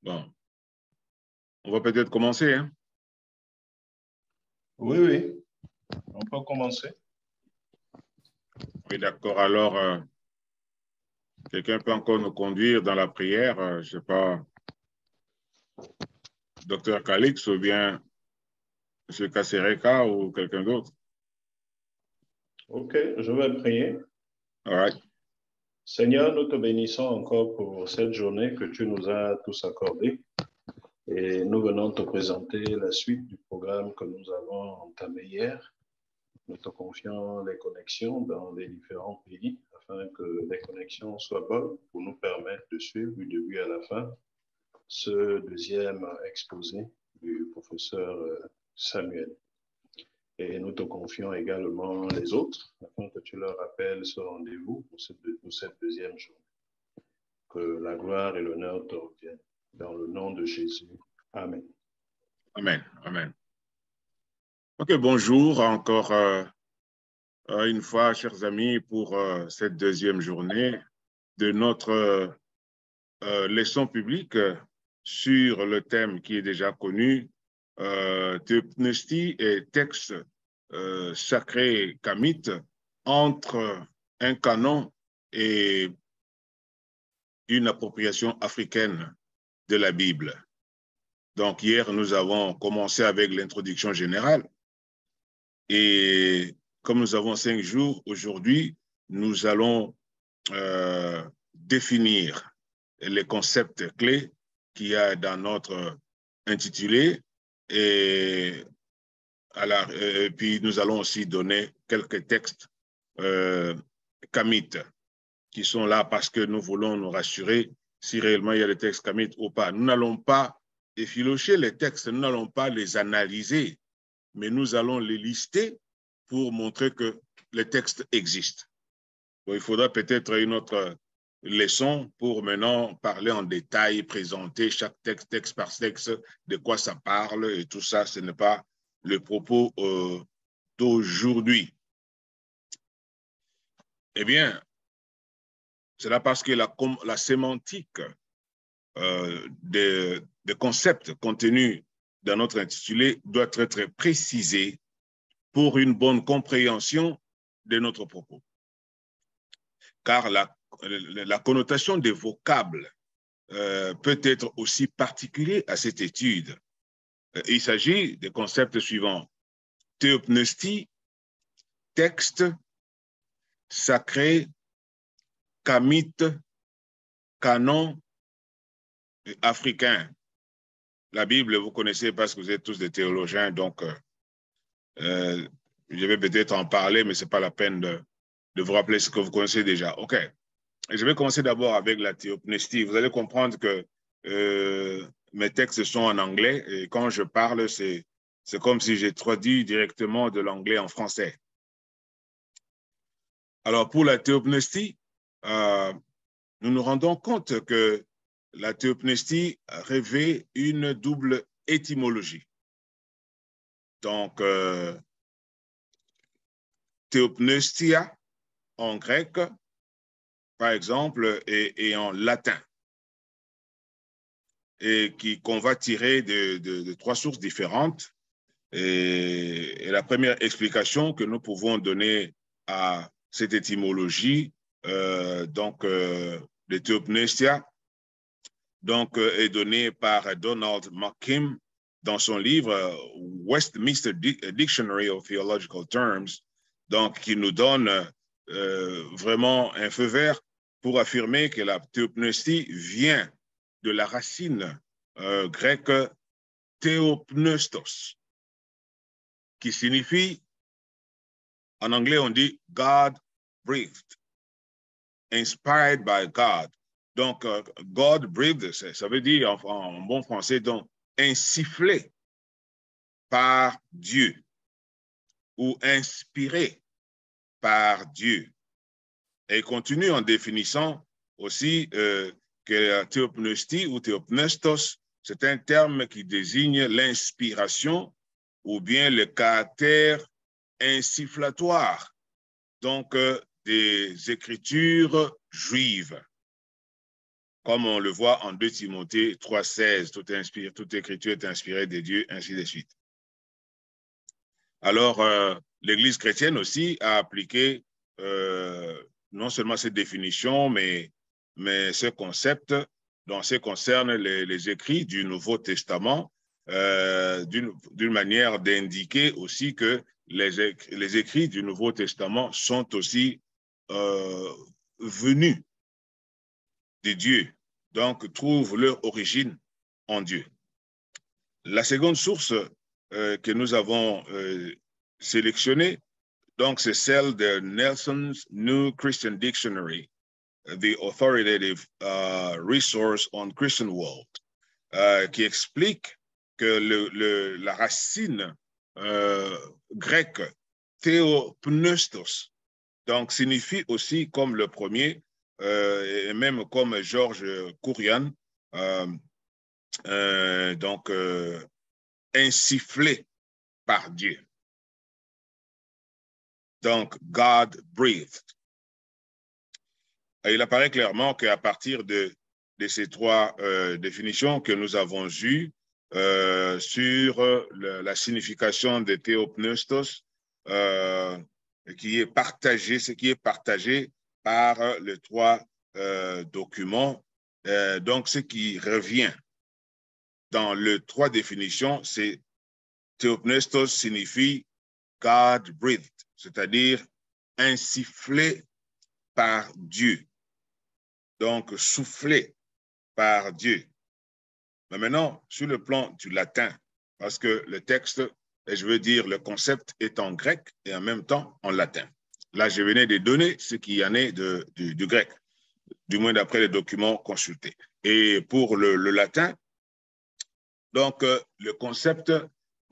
Bon, on va peut-être commencer, hein? Oui, oui, on peut commencer. Oui, d'accord. Alors, quelqu'un peut encore nous conduire dans la prière, je ne sais pas, Docteur Calix ou bien M. Kasereka ou quelqu'un d'autre. OK, je vais prier. All right. Seigneur, nous te bénissons encore pour cette journée que tu nous as tous accordée. Et nous venons te présenter la suite du programme que nous avons entamé hier. Nous te confions les connexions dans les différents pays afin que les connexions soient bonnes pour nous permettre de suivre du début à la fin ce deuxième exposé du professeur Samuel. Et nous te confions également les autres afin que tu leur rappelles ce rendez-vous pour cette deuxième journée. Que la gloire et l'honneur te reviennent. Dans le nom de Jésus. Amen. Amen. Amen. OK, bonjour encore une fois, chers amis, pour cette deuxième journée de notre leçon publique sur le thème qui est déjà connu, Théopnestie et texte sacré kamite entre un canon et une appropriation africaine de la Bible. Donc hier, nous avons commencé avec l'introduction générale et comme nous avons 5 jours, aujourd'hui, nous allons définir les concepts clés qu'il y a dans notre intitulé et puis nous allons aussi donner quelques textes kamites qui sont là parce que nous voulons nous rassurer si réellement il y a des textes kamites ou pas. Nous n'allons pas effilocher les textes, nous n'allons pas les analyser, mais nous allons les lister pour montrer que les textes existent. Bon, il faudra peut-être une autre leçon pour maintenant parler en détail, présenter chaque texte, texte par texte, de quoi ça parle et tout ça. Ce n'est pas le propos d'aujourd'hui. Eh bien, c'est là parce que la sémantique des concepts contenus dans notre intitulé doit être précisée pour une bonne compréhension de notre propos. Car la connotation des vocables peut être aussi particulier à cette étude. Il s'agit des concepts suivants. Théopnestie, texte, sacré, kamite, canon, africain. La Bible, vous connaissez parce que vous êtes tous des théologiens, donc je vais peut-être en parler, mais ce n'est pas la peine de vous rappeler ce que vous connaissez déjà. OK. Et je vais commencer d'abord avec la théopnestie. Vous allez comprendre que mes textes sont en anglais et quand je parle, c'est comme si j'ai traduit directement de l'anglais en français. Alors, pour la théopnestie, nous nous rendons compte que la théopnestie revêt une double étymologie. Donc, théopnestia en grec, par exemple, et en latin, et qu'on va tirer de 3 sources différentes. Et la première explication que nous pouvons donner à cette étymologie, de théopnestia, est donnée par Donald McKim dans son livre Westminster Dictionary of Theological Terms, donc qui nous donne vraiment un feu vert pour affirmer que la théopnestie vient de la racine grecque théopneustos, qui signifie, en anglais on dit God-breathed, inspired by God. Donc, God-breathed, ça veut dire en bon français, donc, insufflé par Dieu ou inspiré par Dieu. Et il continue en définissant aussi que la théopnestie ou théopnestos, c'est un terme qui désigne l'inspiration ou bien le caractère insufflatoire, donc des écritures juives. comme on le voit en 2 Timothée 3,16, toute écriture est inspirée de Dieu, ainsi de suite. Alors, l'Église chrétienne aussi a appliqué non seulement cette définition, mais ce concept dans ce qui concerne les écrits du Nouveau Testament, d'une manière d'indiquer aussi que les écrits du Nouveau Testament sont aussi venus de Dieu, donc trouvent leur origine en Dieu. La seconde source que nous avons sélectionnée, donc c'est celle de Nelson's New Christian Dictionary, the authoritative resource on Christian world, qui explique que la racine grecque théopneustos, donc signifie aussi comme le premier, et même comme Georges Courian, donc insufflé par Dieu. Donc, God breathed. Et il apparaît clairement qu'à partir de ces 3 définitions que nous avons eues sur la signification de théopneustos, qui est partagé, ce qui est partagé par les 3 documents. Donc, ce qui revient dans les 3 définitions, c'est théopneustos signifie God breathed, c'est-à-dire insufflé par Dieu, donc soufflé par Dieu. Mais maintenant, sur le plan du latin, parce que le texte, et je veux dire le concept est en grec et en même temps en latin. Là, je venais de donner ce qu'il y en est du grec, du moins d'après les documents consultés. Et pour le latin, donc le concept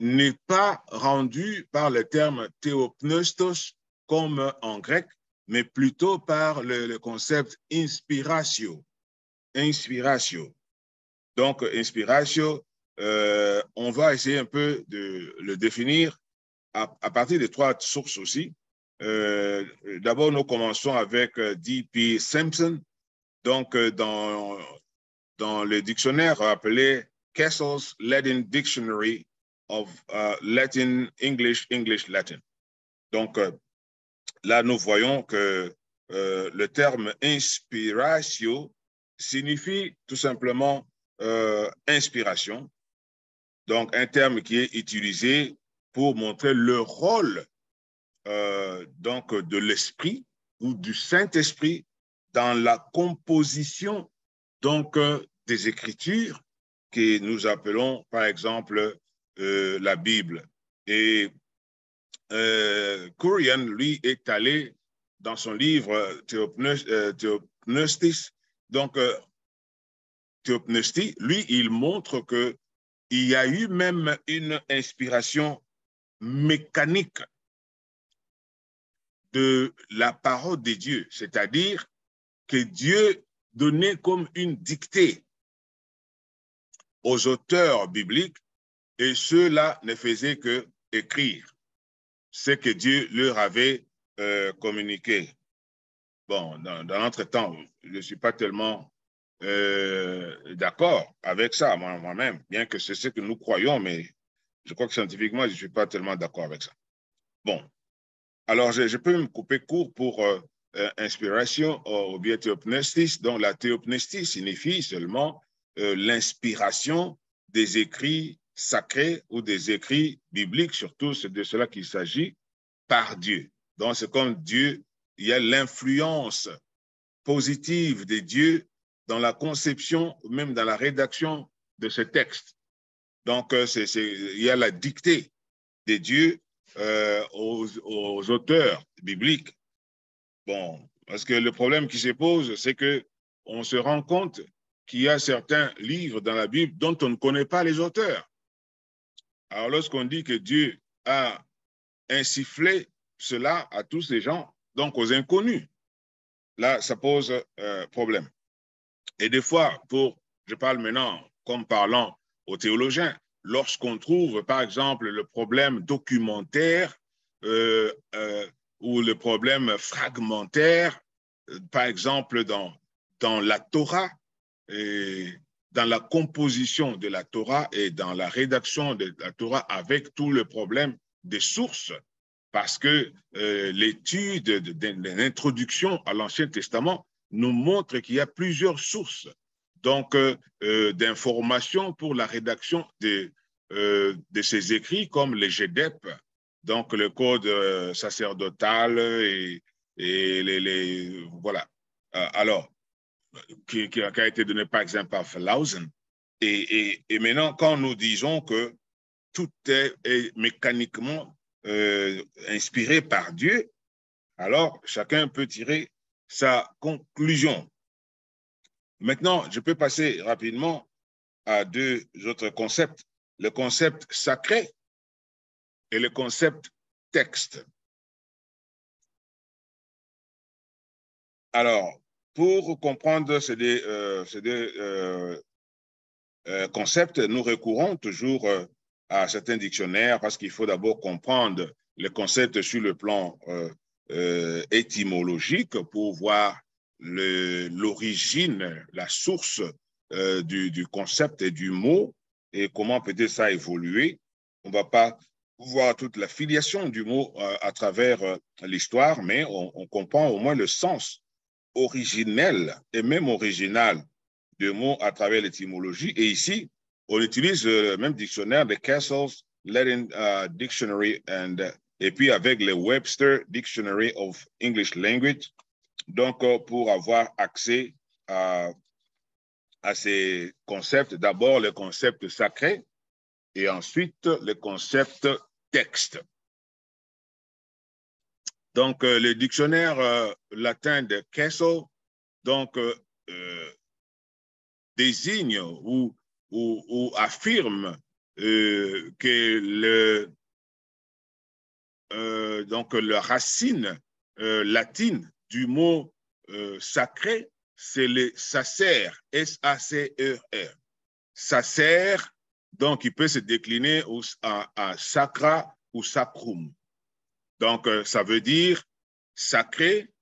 n'est pas rendu par le terme théopneustos comme en grec, mais plutôt par le concept inspiratio. Inspiratio. Donc, inspiratio, on va essayer un peu de le définir à partir de 3 sources aussi. D'abord, nous commençons avec D.P. Simpson, donc dans le dictionnaire appelé Kessel's Latin Dictionary of Latin, English, Latin. Donc, là, nous voyons que le terme inspiratio signifie tout simplement inspiration, donc un terme qui est utilisé pour montrer le rôle donc de l'esprit ou du Saint-Esprit dans la composition donc des Écritures que nous appelons par exemple la Bible. Et Courian, lui, est allé dans son livre Theopneustis, donc Theopneustie, lui, il montre qu'il y a eu même une inspiration mécanique de la parole de Dieu, c'est-à-dire que Dieu donnait comme une dictée aux auteurs bibliques et ceux-là ne faisaient que écrire ce que Dieu leur avait communiqué. Bon, dans notre temps, je ne suis pas tellement d'accord avec ça moi-même, bien que c'est ce que nous croyons, mais je crois que scientifiquement, je ne suis pas tellement d'accord avec ça. Bon, alors je peux me couper court pour inspiration ou bien théopneustis. Donc la théopneustie signifie seulement l'inspiration des écrits sacrés ou des écrits bibliques, surtout c'est de cela qu'il s'agit, par Dieu. Donc c'est comme Dieu, il y a l'influence positive de Dieu dans la conception, même dans la rédaction de ce texte. Donc, il y a la dictée de Dieu aux auteurs bibliques. Bon, parce que le problème qui se pose, c'est qu'on se rend compte qu'il y a certains livres dans la Bible dont on ne connaît pas les auteurs. Alors, lorsqu'on dit que Dieu a insufflé cela à tous ces gens, donc aux inconnus, là, ça pose problème. Et des fois, je parle maintenant comme parlant aux théologiens, lorsqu'on trouve, par exemple, le problème documentaire ou le problème fragmentaire, par exemple, dans la Torah, dans la composition de la Torah et dans la rédaction de la Torah avec tout le problème des sources, parce que l'étude de l'introduction à l'Ancien Testament nous montre qu'il y a plusieurs sources donc d'informations pour la rédaction de ces écrits, comme les GEDEP, donc le code sacerdotal et voilà. Alors, qui a été donné par exemple par Falhausen. Et maintenant, quand nous disons que tout est mécaniquement inspiré par Dieu, alors chacun peut tirer sa conclusion. Maintenant, je peux passer rapidement à deux autres concepts, le concept sacré et le concept texte. Alors, pour comprendre ces deux concepts, nous recourons toujours à certains dictionnaires parce qu'il faut d'abord comprendre les concepts sur le plan étymologique pour voir l'origine, la source du concept et du mot et comment peut-être ça a évolué. On ne va pas voir toute la filiation du mot à travers l'histoire, mais on comprend au moins le sens originel et même original de mots à travers l'étymologie. Et ici, on utilise le même dictionnaire, the Castle's Latin Dictionary, et puis avec le Webster Dictionary of English Language, donc pour avoir accès à ces concepts. D'abord, le concept sacré et ensuite le concept texte. Donc, le dictionnaire latin de Castle, donc, désigne ou affirme que donc la racine latine du mot sacré, c'est le sacer, S-A-C-E-R. Sacer, donc il peut se décliner à sacra ou sacrum. Donc ça veut dire sacré,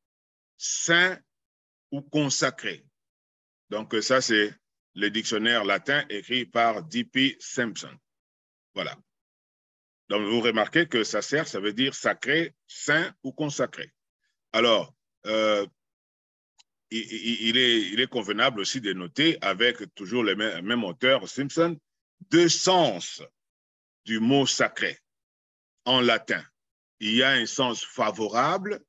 saint ou consacré. Donc ça c'est le dictionnaire latin écrit par D.P. Simpson. Voilà. Donc, vous remarquez que sacer, ça veut dire sacré, saint ou consacré. Alors, il est convenable aussi de noter, avec toujours le même auteur, Simpson, deux sens du mot sacré en latin. Il y a un sens favorable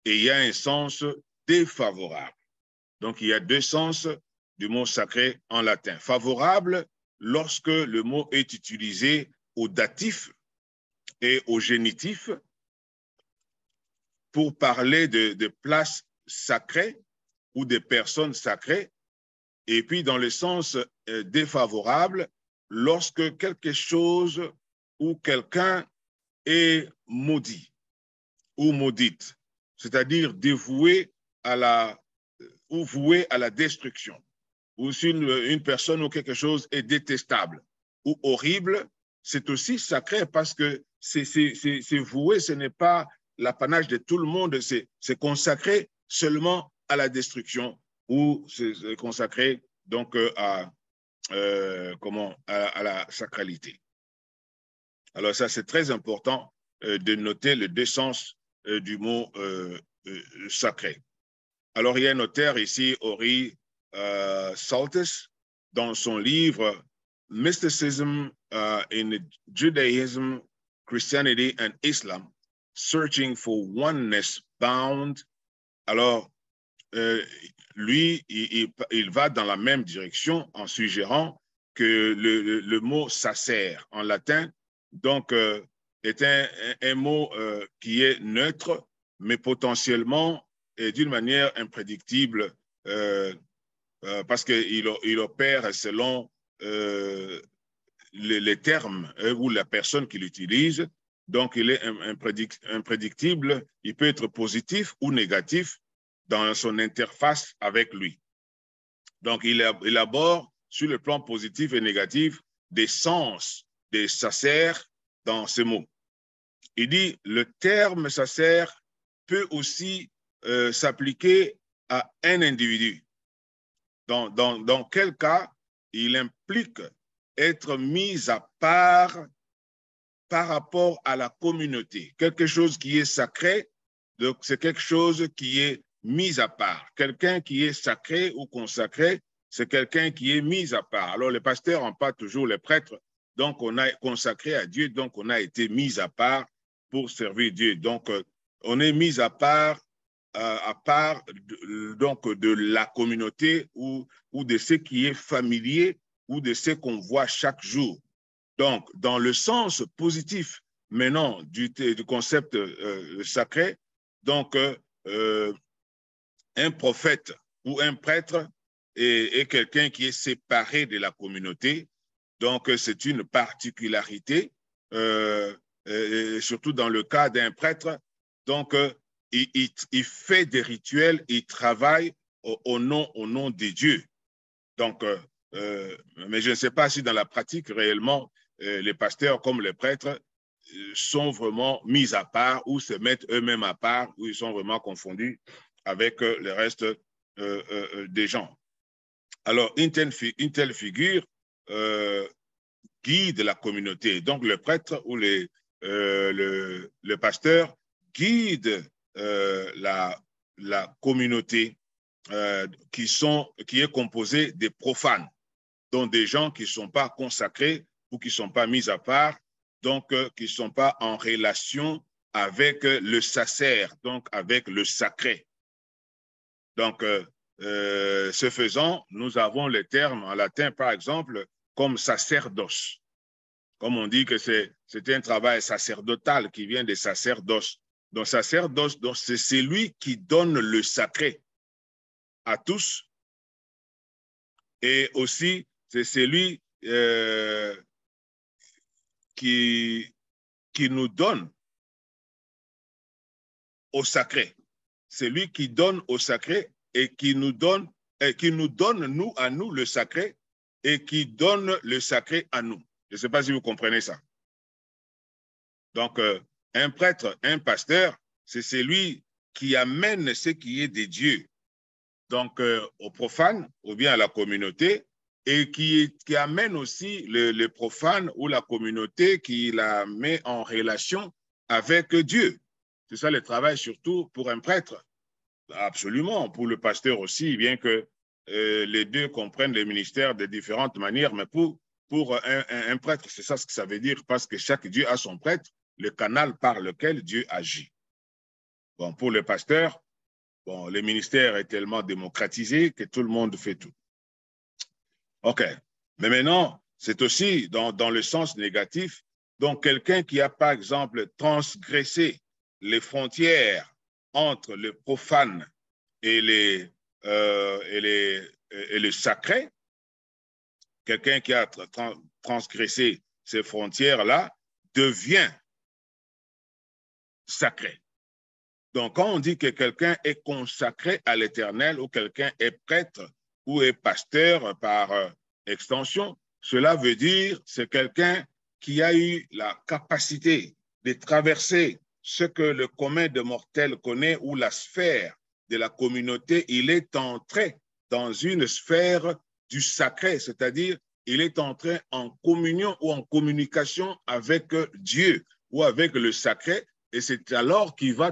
et il y a un sens défavorable. Donc, il y a deux sens du mot sacré en latin. Favorable, lorsque le mot est utilisé au datif et au génitif pour parler de places sacrées ou de personnes sacrées, et puis dans le sens défavorable, lorsque quelque chose ou quelqu'un est maudit ou maudite, c'est-à-dire dévoué à la ou voué à la destruction, ou si une personne ou quelque chose est détestable ou horrible, c'est aussi sacré parce que c'est voué, ce n'est pas l'apanage de tout le monde, c'est consacré seulement à la destruction ou c'est consacré donc à la sacralité. Alors ça, c'est très important de noter les deux sens du mot sacré. Alors, il y a un auteur ici, Ori Saltis, dans son livre Mysticism in Judaism, Christianity and Islam, Searching for Oneness Bound. Alors, lui, il va dans la même direction en suggérant que le mot sacer en latin, donc, est un mot qui est neutre, mais potentiellement et d'une manière imprédictible parce qu'il opère selon les termes ou la personne qui l'utilise. Donc, il est imprédictible. Il peut être positif ou négatif dans son interface avec lui. Donc, il élabore sur le plan positif et négatif des sens des sacer dans ces mots. Il dit, le terme sacer peut aussi s'appliquer à un individu. Dans quel cas il implique être mis à part par rapport à la communauté. Quelque chose qui est sacré, c'est quelque chose qui est mis à part. Quelqu'un qui est sacré ou consacré, c'est quelqu'un qui est mis à part. Alors, les pasteurs n'ont pas toujours les prêtres, donc on a consacré à Dieu, donc on a été mis à part pour servir Dieu. Donc, on est mis à part donc de la communauté ou de ce qui est familier ou de ce qu'on voit chaque jour. Donc, dans le sens positif maintenant du concept sacré, donc un prophète ou un prêtre est quelqu'un qui est séparé de la communauté. Donc, c'est une particularité, surtout dans le cas d'un prêtre. Donc, il fait des rituels, il travaille au nom de Dieu. Donc, mais je ne sais pas si dans la pratique, réellement, les pasteurs comme les prêtres sont vraiment mis à part ou se mettent eux-mêmes à part ou ils sont vraiment confondus avec le reste des gens. Alors, une telle figure guide la communauté. Donc, le prêtre ou le pasteur guide la communauté qui est composée des profanes, donc des gens qui ne sont pas consacrés ou qui ne sont pas mis à part, donc qui ne sont pas en relation avec le sacer, donc avec le sacré. Donc, ce faisant, nous avons les termes en latin, par exemple, comme sacerdoce. Comme on dit que c'est un travail sacerdotal qui vient des sacerdoces. Donc, sacerdoce, c'est celui qui donne le sacré à tous. Et aussi, c'est celui qui nous donne au sacré. C'est lui qui donne au sacré et qui nous donne, nous, à nous, le sacré et qui donne le sacré à nous. Je ne sais pas si vous comprenez ça. Donc, un prêtre, un pasteur, c'est celui qui amène ce qui est de Dieu, donc aux profanes ou bien à la communauté, et qui amène aussi le profane ou la communauté, qui la met en relation avec Dieu. C'est ça le travail surtout pour un prêtre. Absolument, pour le pasteur aussi, bien que les deux comprennent le ministère de différentes manières, mais pour un prêtre, c'est ça ce que ça veut dire, parce que chaque Dieu a son prêtre, le canal par lequel Dieu agit. Bon, pour le pasteur, bon, le ministère est tellement démocratisé que tout le monde fait tout. OK. Mais maintenant, c'est aussi dans le sens négatif. Donc, quelqu'un qui a, par exemple, transgressé les frontières entre le profane et le sacré, quelqu'un qui a transgressé ces frontières-là devient sacré. Donc, quand on dit que quelqu'un est consacré à l'Éternel ou quelqu'un est prêtre ou est pasteur par extension, cela veut dire c'est quelqu'un qui a eu la capacité de traverser ce que le commun de mortels connaît ou la sphère de la communauté. Il est entré dans une sphère du sacré, c'est-à-dire il est entré en communion ou en communication avec Dieu ou avec le sacré. Et c'est alors qu'il va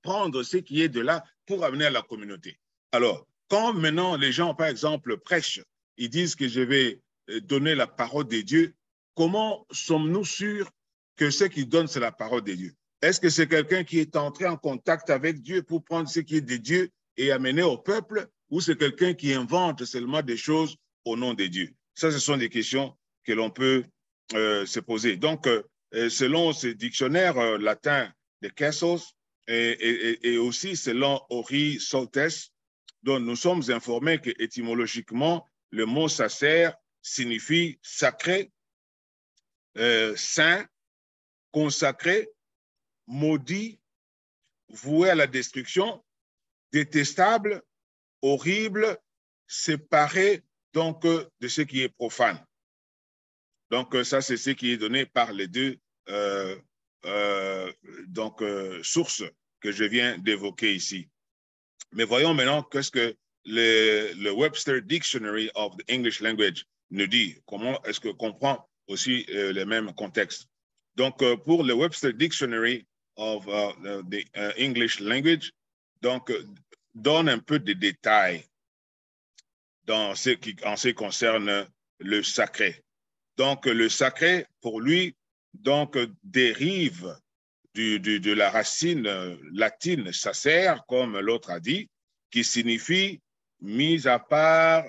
prendre ce qui est de là pour amener à la communauté. Alors, quand maintenant les gens, par exemple, prêchent, ils disent que je vais donner la parole de Dieu, comment sommes-nous sûrs que ce qu'ils donnent, c'est la parole de Dieu? Est-ce que c'est quelqu'un qui est entré en contact avec Dieu pour prendre ce qui est de Dieu et amener au peuple, ou c'est quelqu'un qui invente seulement des choses au nom de Dieu? Ça, ce sont des questions que l'on peut se poser. Donc, selon ce dictionnaire latin de Kessos et aussi selon Ori Soltes, dont nous sommes informés que étymologiquement, le mot sacer signifie sacré, saint, consacré, maudit, voué à la destruction, détestable, horrible, séparé donc de ce qui est profane. Donc, ça, c'est ce qui est donné par les deux sources que je viens d'évoquer ici. Mais voyons maintenant qu'est-ce que le Webster Dictionary of the English Language nous dit? Comment est-ce que comprend aussi les mêmes contextes? Donc, pour le Webster Dictionary of the English Language, donc, donne un peu de détails en ce qui concerne le sacré. Donc, le sacré, pour lui, donc, dérive de la racine latine sacer, comme l'autre a dit, qui signifie mise à part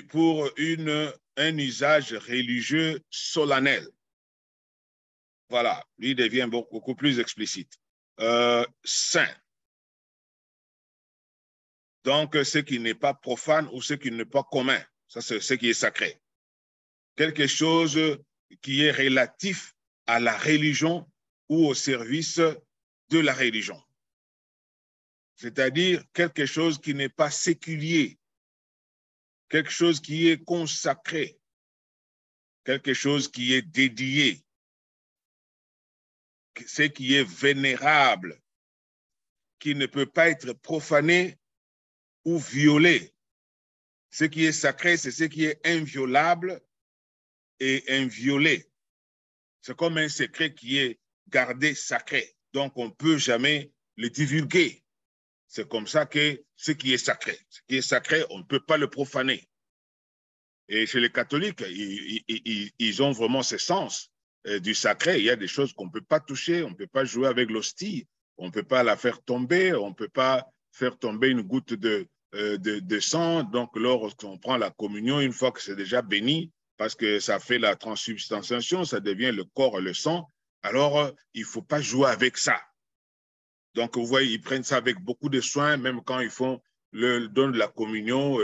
pour un usage religieux solennel. Voilà, lui devient beaucoup plus explicite. Saint. Donc, ce qui n'est pas profane ou ce qui n'est pas commun, ça c'est ce qui est sacré. Quelque chose qui est relatif à la religion ou au service de la religion. C'est-à-dire quelque chose qui n'est pas séculier, quelque chose qui est consacré, quelque chose qui est dédié, ce qui est vénérable, qui ne peut pas être profané ou violé. Ce qui est sacré, c'est ce qui est inviolable et inviolé. C'est comme un secret qui est gardé sacré. Donc, on ne peut jamais le divulguer. C'est comme ça que ce qui est sacré. Ce qui est sacré, on ne peut pas le profaner. Et chez les catholiques, ils ont vraiment ce sens du sacré. Il y a des choses qu'on ne peut pas toucher, on ne peut pas jouer avec l'hostie, on ne peut pas la faire tomber, on ne peut pas faire tomber une goutte de sang. Donc, lorsqu'on prend la communion, une fois que c'est déjà béni, parce que ça fait la transsubstantiation, ça devient le corps et le sang, alors il ne faut pas jouer avec ça. Donc, vous voyez, ils prennent ça avec beaucoup de soin, même quand ils donnent la communion,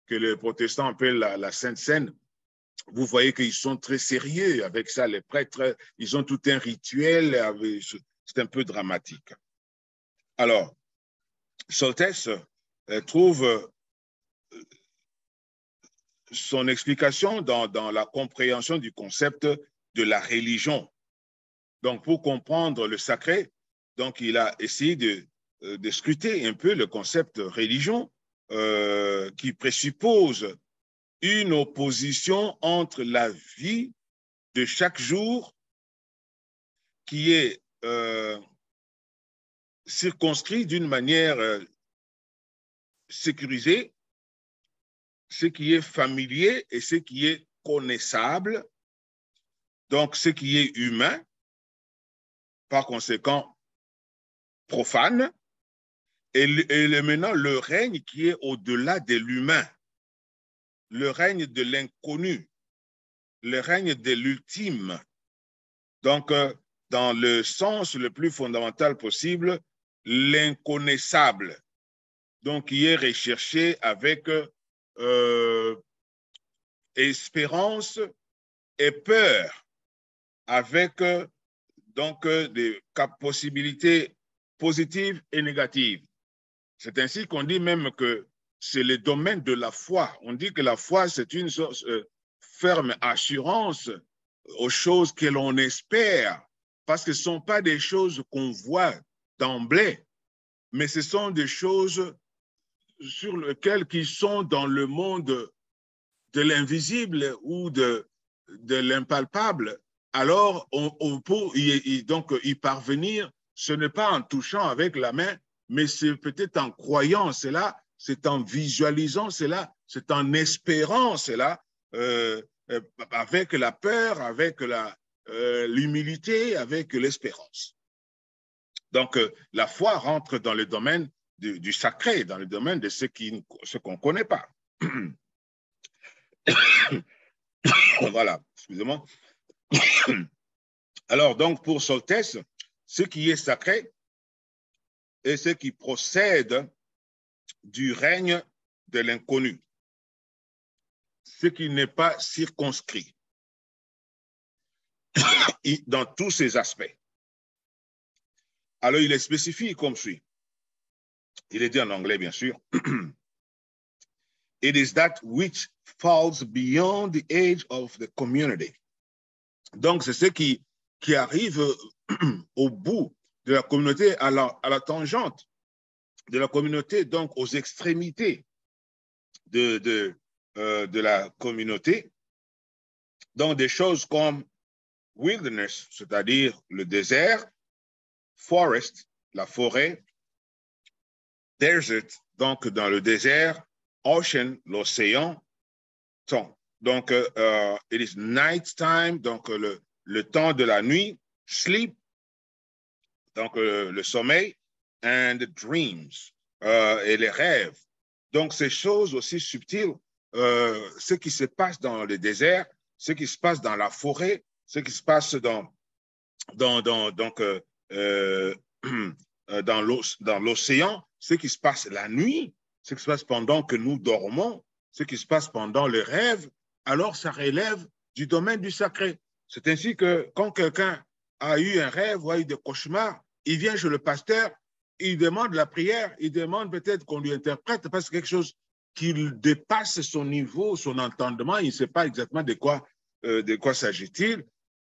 que les protestants appellent la Sainte Seine. Vous voyez qu'ils sont très sérieux avec ça. Les prêtres, ils ont tout un rituel, c'est un peu dramatique. Alors, Soltès trouve son explication dans la compréhension du concept de la religion. Donc, pour comprendre le sacré, donc il a essayé de scruter un peu le concept religion qui présuppose une opposition entre la vie de chaque jour qui est circonscrite d'une manière sécurisée, ce qui est familier et ce qui est connaissable, donc ce qui est humain, par conséquent profane, et maintenant le règne qui est au-delà de l'humain, le règne de l'inconnu, le règne de l'ultime. Donc, dans le sens le plus fondamental possible, l'inconnaissable, donc qui est recherché avec espérance et peur, avec donc des possibilités positives et négatives. C'est ainsi qu'on dit même que c'est le domaine de la foi. On dit que la foi, c'est une ferme assurance aux choses que l'on espère, parce que ce ne sont pas des choses qu'on voit d'emblée, mais ce sont des choses sur lesquelles qui sont dans le monde de l'invisible ou de l'impalpable. Alors, on peut donc y parvenir, ce n'est pas en touchant avec la main, mais c'est peut-être en croyant cela, c'est en visualisant cela, c'est en espérant cela, avec la peur, avec l'humilité, avec l'espérance. Donc, la foi rentre dans le domaine du sacré, dans le domaine de ce qu'on ne connaît pas. Voilà, excusez-moi. Alors, donc, pour Soltès, ce qui est sacré est ce qui procède du règne de l'inconnu, ce qui n'est pas circonscrit dans tous ses aspects. Alors, il est spécifié comme suit. Il est dit en anglais, bien sûr. It is that which falls beyond the age of the community. Donc, c'est ce qui arrive au bout de la communauté, à la tangente de la communauté, donc aux extrémités de la communauté. Donc des choses comme wilderness, c'est-à-dire le désert, forest, la forêt, desert, donc dans le désert, ocean, l'océan, donc it is night time, donc le temps de la nuit, sleep, donc le sommeil, and dreams, et les rêves. Donc ces choses aussi subtiles, ce qui se passe dans le désert, ce qui se passe dans la forêt, ce qui se passe dans l'océan, ce qui se passe la nuit, ce qui se passe pendant que nous dormons, ce qui se passe pendant le rêve, alors ça relève du domaine du sacré. C'est ainsi que quand quelqu'un a eu un rêve ou a eu des cauchemars, il vient chez le pasteur, il demande la prière, il demande peut-être qu'on lui interprète parce que quelque chose qui dépasse son niveau, son entendement, il ne sait pas exactement de quoi s'agit-il.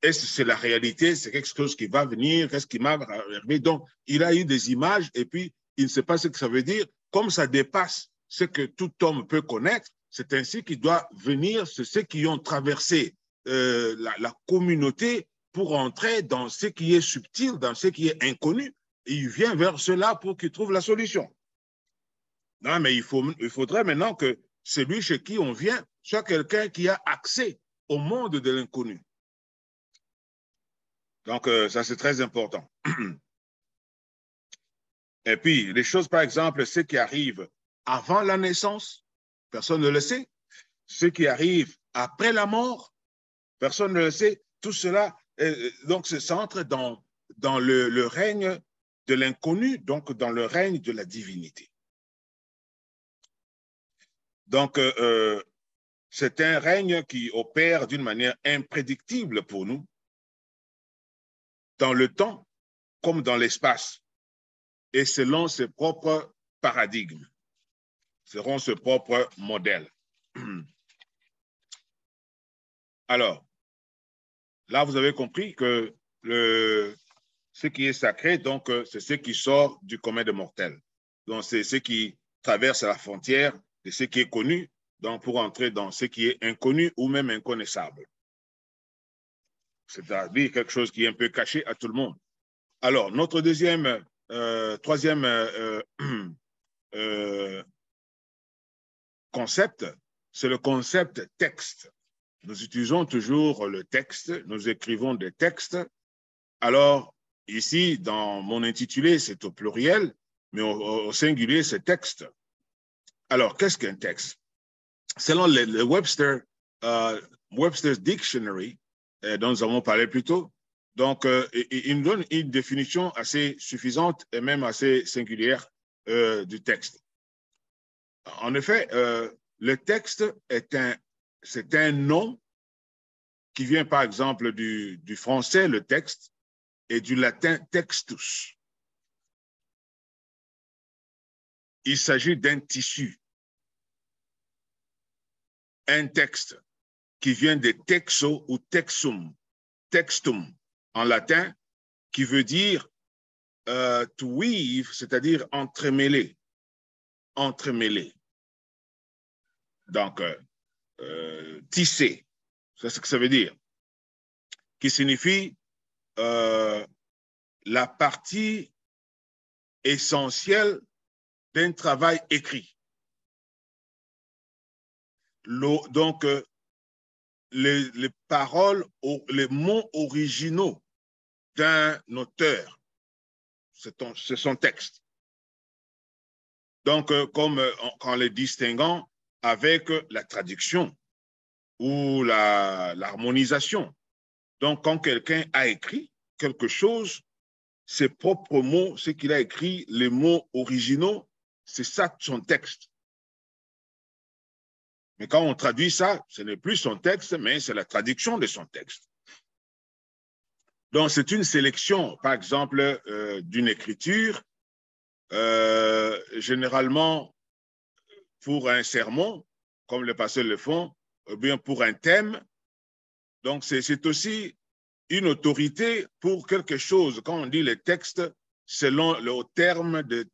Et c'est la réalité, c'est quelque chose qui va venir, qu'est-ce qui m'a arrivé. Donc, il a eu des images et puis il ne sait pas ce que ça veut dire. Comme ça dépasse ce que tout homme peut connaître, c'est ainsi qu'il doit venir, c'est ceux qui ont traversé la communauté pour entrer dans ce qui est subtil, dans ce qui est inconnu. Et il vient vers cela pour qu'il trouve la solution. Non, mais il faudrait maintenant que celui chez qui on vient soit quelqu'un qui a accès au monde de l'inconnu. Donc, ça, c'est très important. Et puis, les choses, par exemple, ce qui arrive avant la naissance, personne ne le sait. Ce qui arrive après la mort, personne ne le sait. Tout cela, donc, se centre dans le règne de l'inconnu, donc dans le règne de la divinité. Donc, c'est un règne qui opère d'une manière imprédictible pour nous, dans le temps comme dans l'espace, et selon ses propres paradigmes, selon ses propres modèles. Alors, là, vous avez compris que ce qui est sacré, donc, c'est ce qui sort du commun des mortels. Donc, c'est ce qui traverse la frontière de ce qui est connu, donc pour entrer dans ce qui est inconnu ou même inconnaissable. C'est-à-dire quelque chose qui est un peu caché à tout le monde. Alors, notre troisième concept, c'est le concept texte. Nous utilisons toujours le texte, nous écrivons des textes. Alors, ici, dans mon intitulé, c'est au pluriel, mais au singulier, c'est texte. Alors, qu'est-ce qu'un texte? Selon le Webster's Dictionary, dont nous avons parlé plus tôt, donc, il nous donne une définition assez suffisante et même assez singulière du texte. En effet, le texte c'est un nom qui vient par exemple du français, le texte, et du latin textus. Il s'agit d'un tissu, un texte qui vient de texo ou texum, textum en latin, qui veut dire to weave, c'est-à-dire entremêler, entremêler. Donc, tisser, c'est ce que ça veut dire, qui signifie la partie essentielle d'un travail écrit. Donc, les paroles, les mots originaux d'un auteur, c'est son texte. Donc, comme en les distinguant avec la traduction ou l'harmonisation. Donc, quand quelqu'un a écrit quelque chose, ses propres mots, ce qu'il a écrit, les mots originaux, c'est ça son texte. Mais quand on traduit ça, ce n'est plus son texte, mais c'est la traduction de son texte. Donc, c'est une sélection, par exemple, d'une écriture, généralement pour un sermon, comme les pasteurs le font, ou bien pour un thème. Donc, c'est aussi une autorité pour quelque chose. Quand on dit les textes, selon le terme de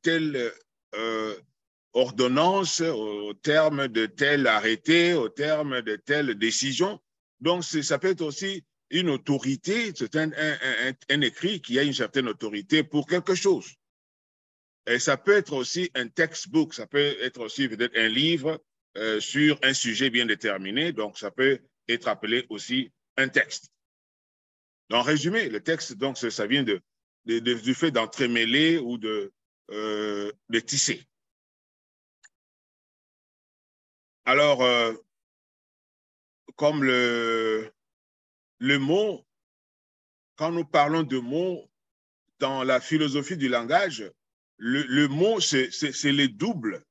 ordonnance, au terme de tel arrêté, au terme de telle décision. Donc, ça peut être aussi une autorité, c'est un écrit qui a une certaine autorité pour quelque chose. Et ça peut être aussi un textbook, ça peut être aussi peut-être un livre sur un sujet bien déterminé, donc ça peut être appelé aussi un texte. En résumé, le texte, donc, ça vient du fait d'entremêler ou de tisser. Alors, comme le mot, quand nous parlons de mots dans la philosophie du langage, le mot, c'est le double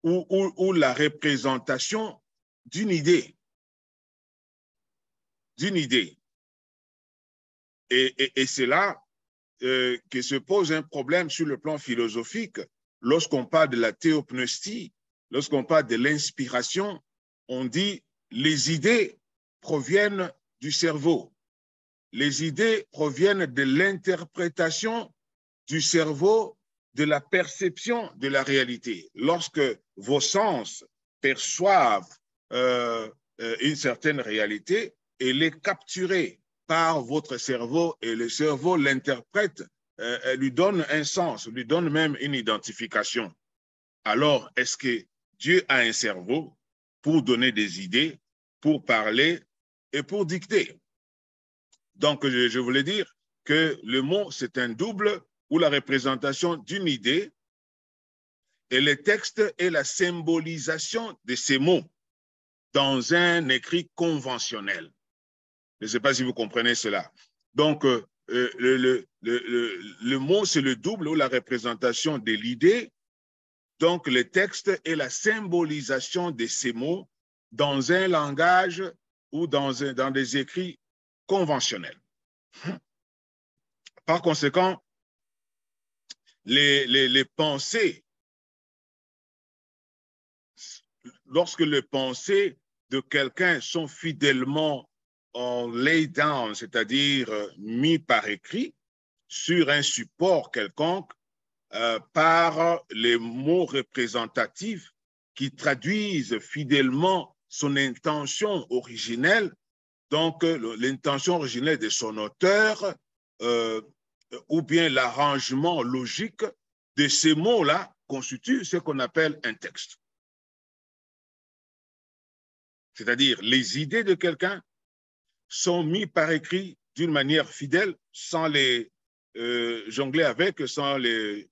ou la représentation d'une idée. D'une idée. Et c'est là que se pose un problème sur le plan philosophique. Lorsqu'on parle de la théopneustie, lorsqu'on parle de l'inspiration, on dit les idées proviennent du cerveau. Les idées proviennent de l'interprétation du cerveau, de la perception de la réalité. Lorsque vos sens perçoivent une certaine réalité, elle est capturée par votre cerveau et le cerveau l'interprète, lui donne un sens, lui donne même une identification. Alors, est-ce que Dieu a un cerveau pour donner des idées, pour parler et pour dicter? Donc, je voulais dire que le mot, c'est un double ou la représentation d'une idée et le texte est la symbolisation de ces mots dans un écrit conventionnel. Je ne sais pas si vous comprenez cela. Donc, le mot, c'est le double ou la représentation de l'idée. Donc, le texte est la symbolisation de ces mots dans un langage ou dans des écrits conventionnels. Par conséquent, les pensées, lorsque les pensées de quelqu'un sont fidèlement laid down, c'est-à-dire mis par écrit sur un support quelconque par les mots représentatifs qui traduisent fidèlement son intention originelle, donc l'intention originelle de son auteur, ou bien l'arrangement logique de ces mots-là constitue ce qu'on appelle un texte. C'est-à-dire les idées de quelqu'un sont mises par écrit d'une manière fidèle, sans les jongler avec, sans les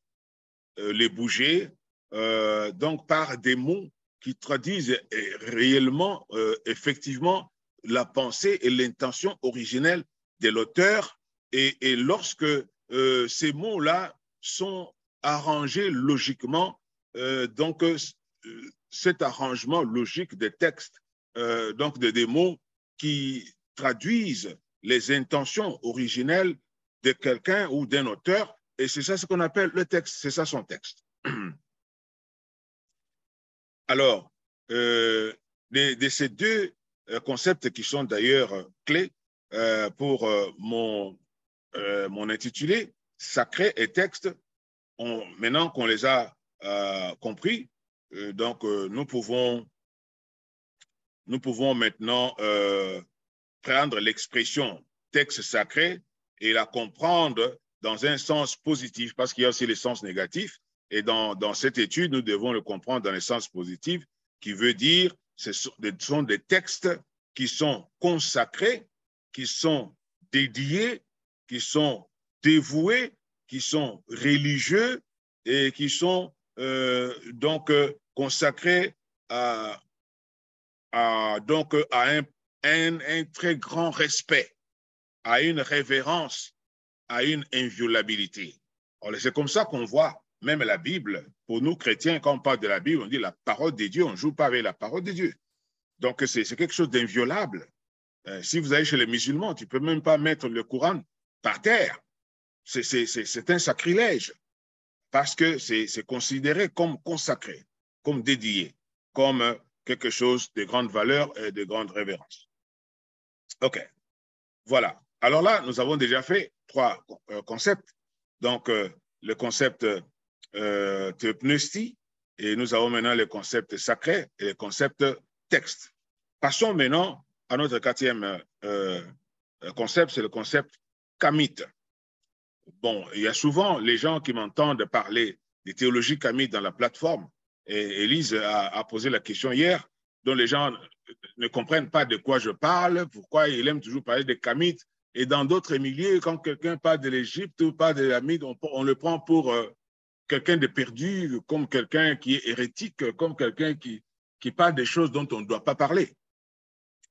bouger, donc par des mots qui traduisent réellement, effectivement, la pensée et l'intention originelle de l'auteur. Et lorsque ces mots-là sont arrangés logiquement, donc cet arrangement logique des textes, donc des mots qui traduisent les intentions originelles de quelqu'un ou d'un auteur, et c'est ça ce qu'on appelle le texte, c'est ça son texte. Alors, de ces deux concepts qui sont d'ailleurs clés pour mon intitulé, sacré et texte, maintenant qu'on les a compris, donc nous pouvons maintenant prendre l'expression texte sacré et la comprendre dans un sens positif, parce qu'il y a aussi les sens négatifs. Et dans cette étude, nous devons le comprendre dans le sens positif, qui veut dire ce sont des textes qui sont consacrés, qui sont dédiés, qui sont dévoués, qui sont religieux et qui sont donc consacrés donc à un très grand respect, à une révérence, à une inviolabilité. C'est comme ça qu'on voit même la Bible. Pour nous chrétiens, quand on parle de la Bible, on dit la parole de Dieu, on ne joue pas avec la parole de Dieu. Donc c'est quelque chose d'inviolable. Si vous allez chez les musulmans, tu ne peux même pas mettre le Coran par terre. C'est un sacrilège parce que c'est considéré comme consacré, comme dédié, comme quelque chose de grande valeur et de grande révérence. OK, voilà. Alors là, nous avons déjà fait trois concepts. Donc, le concept theopneustie, et nous avons maintenant les concepts sacrés et les concepts textes. Passons maintenant à notre quatrième concept, c'est le concept kamite. Bon, il y a souvent les gens qui m'entendent parler des théologies kamite dans la plateforme, et Élise a posé la question hier, dont les gens ne comprennent pas de quoi je parle, pourquoi il aime toujours parler des kamites, et dans d'autres milieux, quand quelqu'un parle de l'Égypte ou parle de l'Amide, on le prend pour quelqu'un de perdu, comme quelqu'un qui est hérétique, comme quelqu'un qui parle des choses dont on ne doit pas parler.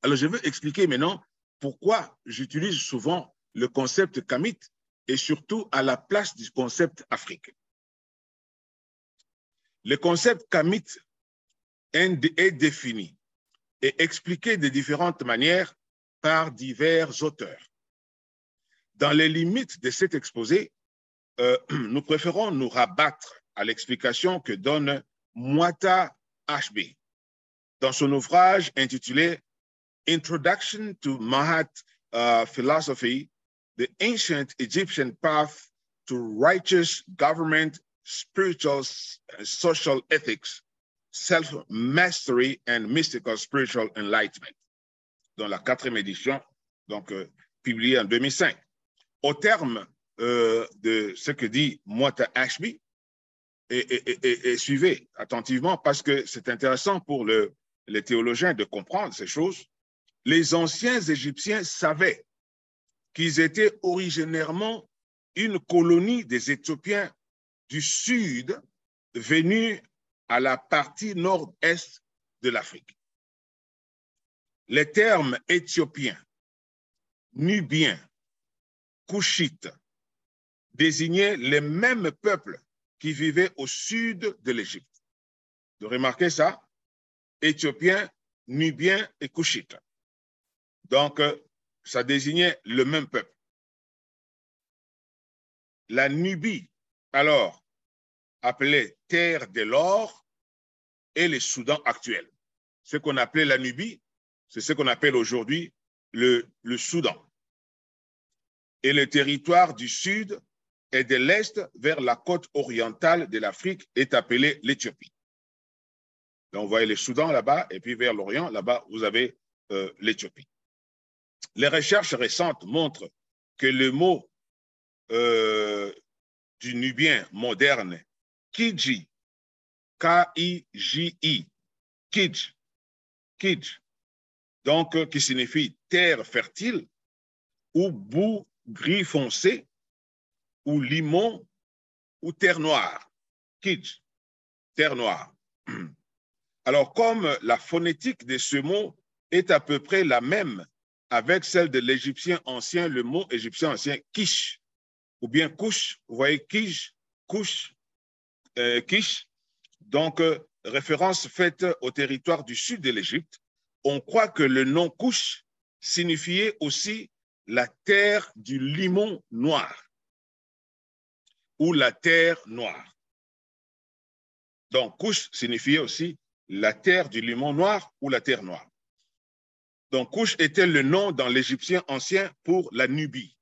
Alors, je veux expliquer maintenant pourquoi j'utilise souvent le concept kamite et surtout à la place du concept Afrique. Le concept kamite est défini et expliqué de différentes manières par divers auteurs. Dans les limites de cet exposé, nous préférons nous rabattre à l'explication que donne Mwata Ashby dans son ouvrage intitulé Introduction to Mahat Philosophy, The Ancient Egyptian Path to Righteous Government, Spiritual Social Ethics, Self-Mastery and Mystical Spiritual Enlightenment, dans la 4e édition, donc publiée en 2005. Au terme de ce que dit Mwata Ashby, et suivez attentivement parce que c'est intéressant pour les théologiens de comprendre ces choses. Les anciens Égyptiens savaient qu'ils étaient originairement une colonie des Éthiopiens du sud venus à la partie nord-est de l'Afrique. Les termes éthiopiens, nubiens, couchites désignaient les mêmes peuples qui vivaient au sud de l'Égypte. Vous remarquez ça? Éthiopiens, nubiens et couchites. Donc, ça désignait le même peuple. La Nubie, alors, appelée terre de l'or, et le Soudan actuel. Ce qu'on appelait la Nubie, c'est ce qu'on appelle aujourd'hui le Soudan. Et le territoire du sud et de l'est vers la côte orientale de l'Afrique est appelé l'Éthiopie. Donc, vous voyez le Soudan là-bas, et puis vers l'Orient, là-bas, vous avez l'Éthiopie. Les recherches récentes montrent que le mot du nubien moderne, Kidji, K-I-J-I, Kidj, donc qui signifie terre fertile, ou boue gris foncé, ou limon, ou terre noire, Kidj, terre noire. Alors, comme la phonétique de ce mot est à peu près la même avec celle de l'égyptien ancien, le mot égyptien ancien Kish, ou bien Kush, vous voyez Kish, Kush, Kish, donc référence faite au territoire du sud de l'Égypte, on croit que le nom Kush signifiait aussi la terre du limon noir ou la terre noire. Donc Kush signifiait aussi la terre du limon noir ou la terre noire. Donc Kush était le nom dans l'égyptien ancien pour la Nubie.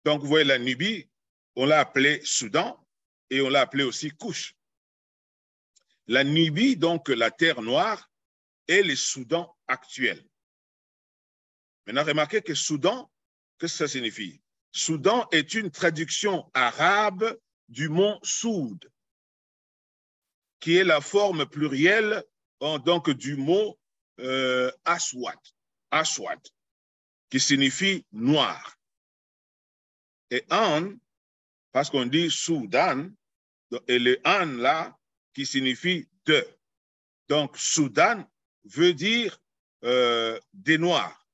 Donc vous voyez la Nubie, on l'a appelée Soudan et on l'a appelée aussi Kush. La Nubie, donc la terre noire, est le Soudan actuel. Maintenant, remarquez que Soudan, qu'est-ce que ça signifie? Soudan est une traduction arabe du mont Soud, qui est la forme plurielle donc, du mot Aswad, qui signifie noir. Et An, parce qu'on dit Soudan, et le An là, qui signifie de. Donc, Soudan veut dire des noirs.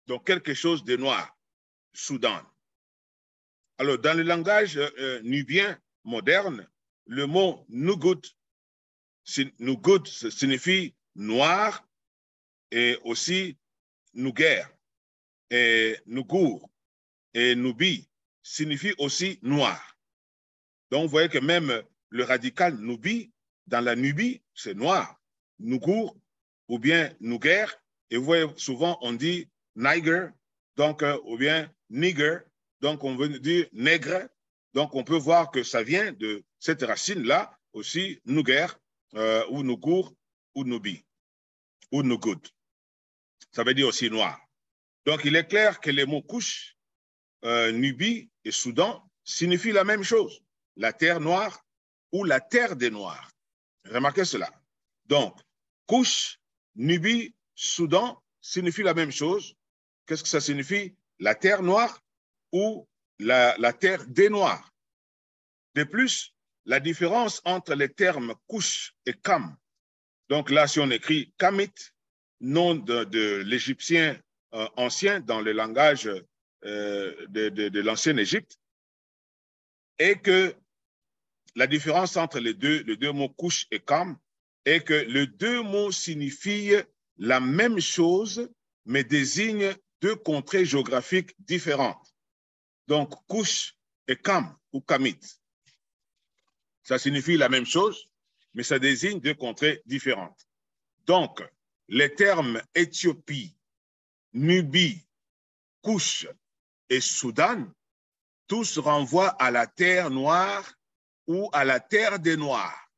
Donc, quelque chose de noir, Soudan. Alors, dans le langage nubien moderne, le mot Nugut signifie noir et aussi Nuger et Nugur et Nubi signifie aussi noir. Donc, vous voyez que même le radical Nubi, dans la Nubie, c'est noir. Nugur ou bien Nuger. Et vous voyez, souvent, on dit Niger, donc, ou bien Niger, donc on veut dire nègre. Donc, on peut voir que ça vient de cette racine-là aussi, Nuger, ou Nugur, ou Nubi, ou Nugud. Ça veut dire aussi noir. Donc, il est clair que les mots couche, Nubie et Soudan signifient la même chose, la terre noire ou la terre des Noirs. Remarquez cela. Donc, couche, Nubie, Soudan signifient la même chose. Qu'est-ce que ça signifie? La terre noire ou la terre des Noirs. De plus, la différence entre les termes couche et Kam, donc là, si on écrit Kamit, nom de l'égyptien ancien dans le langage de l'ancienne Égypte, et que la différence entre les deux mots couche et Kam est que les deux mots signifient la même chose, mais désignent deux contrées géographiques différentes. Donc, couche et Kam ou Kamit, ça signifie la même chose, mais ça désigne deux contrées différentes. Donc, les termes Éthiopie, Nubie, Couche et Soudan, tous renvoient à la terre noire ou à la terre des Noirs.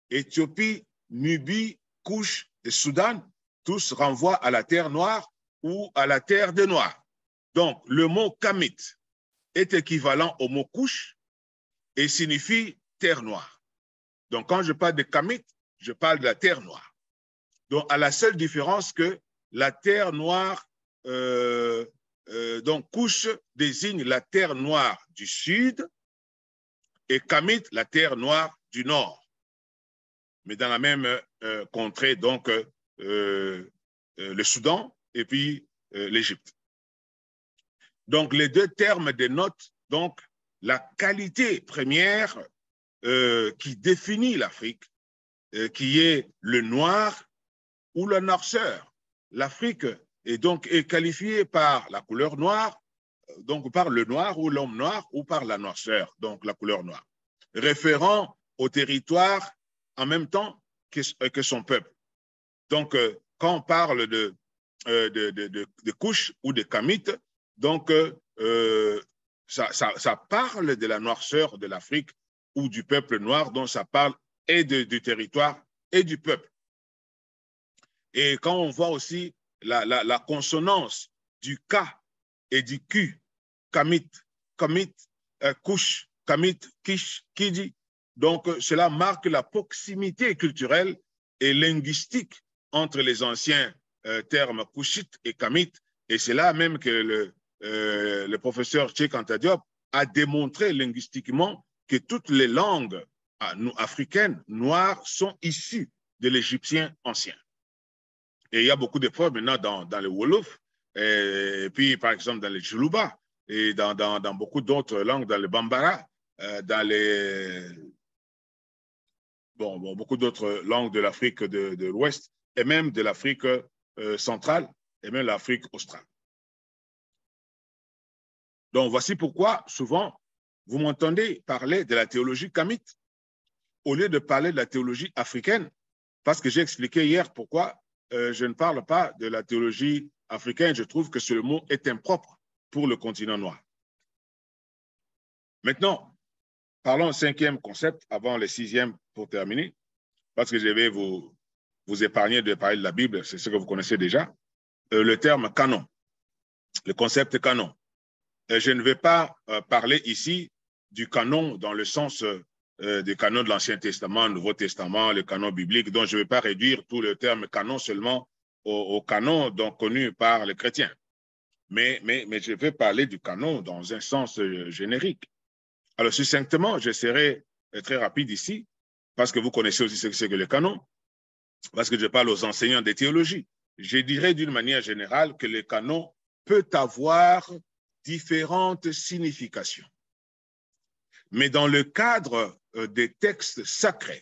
Éthiopie, Nubie, Couche et Soudan, tous renvoient à la terre noire ou à la terre des Noirs. Donc, le mot Kamit est équivalent au mot Couche et signifie terre noire. Donc, quand je parle de Kamit, je parle de la terre noire. Donc, à la seule différence que la terre noire, donc couche désigne la terre noire du sud et Kamit la terre noire du nord. Mais dans la même contrée, donc le Soudan et puis l'Égypte. Donc, les deux termes dénotent donc la qualité première qui définit l'Afrique, qui est le noir ou la noirceur. L'Afrique est qualifiée par la couleur noire, donc par le noir ou l'homme noir ou par la noirceur, donc la couleur noire, référant au territoire en même temps que son peuple. Donc, quand on parle de couche ou de kamite, donc ça parle de la noirceur de l'Afrique ou du peuple noir, donc ça parle et du territoire et du peuple. Et quand on voit aussi la consonance du K et du Q, kamit, couche, kamit, kish, kidi, donc cela marque la proximité culturelle et linguistique entre les anciens termes kushite et kamit. Et c'est là même que le professeur Cheikh Anta Diop a démontré linguistiquement que toutes les langues africaines noires sont issues de l'égyptien ancien. Et il y a beaucoup de preuves maintenant dans le Wolof, et puis par exemple dans le Chuluba, et dans beaucoup d'autres langues, dans le Bambara, dans beaucoup d'autres langues de l'Afrique de l'Ouest, et même de l'Afrique centrale, et même l'Afrique australe. Donc voici pourquoi souvent vous m'entendez parler de la théologie kamite au lieu de parler de la théologie africaine, parce que j'ai expliqué hier pourquoi je ne parle pas de la théologie africaine. Je trouve que ce mot est impropre pour le continent noir. Maintenant, parlons au cinquième concept avant le sixième pour terminer, parce que je vais vous épargner de parler de la Bible, c'est ce que vous connaissez déjà. Le terme canon, le concept canon. Je ne vais pas parler ici du canon dans le sens des canons de l'Ancien Testament, Nouveau Testament, le canon biblique, dont je ne vais pas réduire tout le terme canon seulement au canon donc connu par les chrétiens. Mais je vais parler du canon dans un sens générique. Alors, succinctement, je serai très rapide ici, parce que vous connaissez aussi ce que c'est que le canon, parce que je parle aux enseignants de théologie. Je dirais d'une manière générale que le canon peut avoir différentes significations. Mais dans le cadre des textes sacrés,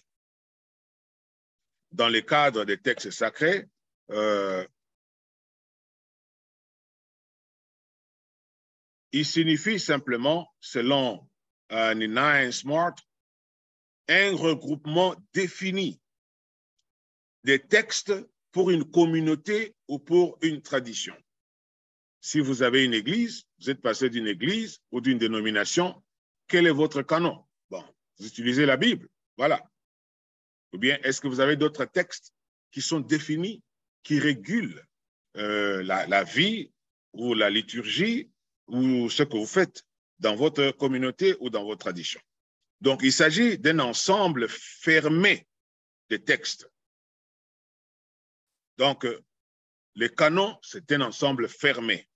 il signifie simplement, selon Nina Smart, un regroupement défini des textes pour une communauté ou pour une tradition. Si vous avez une église, vous êtes passé d'une église ou d'une dénomination quel est votre canon? Bon, vous utilisez la Bible, voilà. Ou bien est-ce que vous avez d'autres textes qui sont définis, qui régulent la vie ou la liturgie ou ce que vous faites dans votre communauté ou dans votre tradition? Donc, il s'agit d'un ensemble fermé de textes. Donc, le canon, c'est un ensemble fermé.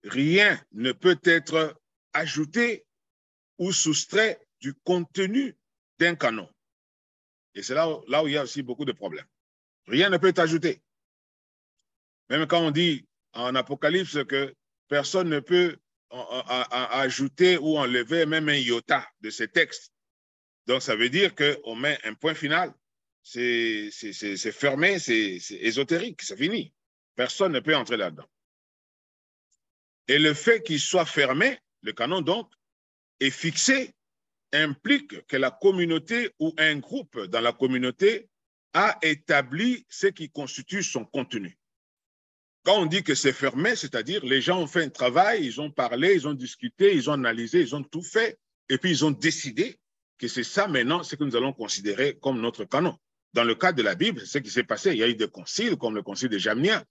Rien ne peut être ajouté ou soustrait du contenu d'un canon. Et c'est là où il y a aussi beaucoup de problèmes. Rien ne peut être ajouté. Même quand on dit en Apocalypse que personne ne peut ajouter ou enlever même un iota de ces textes. Donc, ça veut dire qu'on met un point final. C'est fermé, c'est ésotérique, c'est fini. Personne ne peut entrer là-dedans. Et le fait qu'il soit fermé, le canon donc, est fixé, implique que la communauté ou un groupe dans la communauté a établi ce qui constitue son contenu. Quand on dit que c'est fermé, c'est-à-dire les gens ont fait un travail, ils ont parlé, ils ont discuté, ils ont analysé, ils ont tout fait, et puis ils ont décidé que c'est ça maintenant ce que nous allons considérer comme notre canon. Dans le cas de la Bible, c'est ce qui s'est passé. Il y a eu des conciles, comme le concile de Jamnia,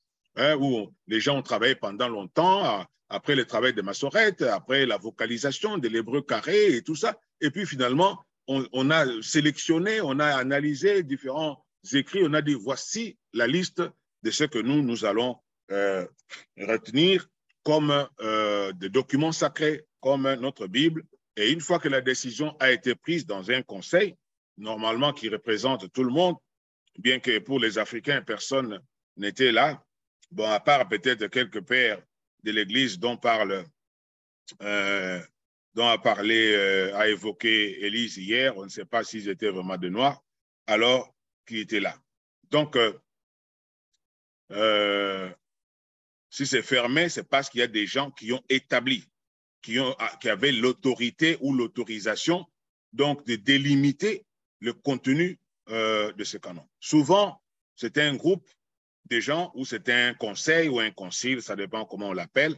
où les gens ont travaillé pendant longtemps, après le travail de Massorette, après la vocalisation de l'hébreu carré et tout ça. Et puis finalement, on a sélectionné, on a analysé différents écrits, on a dit voici la liste de ce que nous allons retenir comme des documents sacrés, comme notre Bible. Et une fois que la décision a été prise dans un conseil, normalement qui représente tout le monde, bien que pour les Africains, personne n'était là, bon, à part peut-être quelques pères de l'Église dont a évoqué Élise hier, on ne sait pas s'ils étaient vraiment de Noirs, alors qui étaient là. Donc, si c'est fermé, c'est parce qu'il y a des gens qui ont établi, qui avaient l'autorité ou l'autorisation donc de délimiter le contenu de ce canon. Souvent, c'était un groupe de gens ou c'était un conseil ou un concile, ça dépend comment on l'appelle.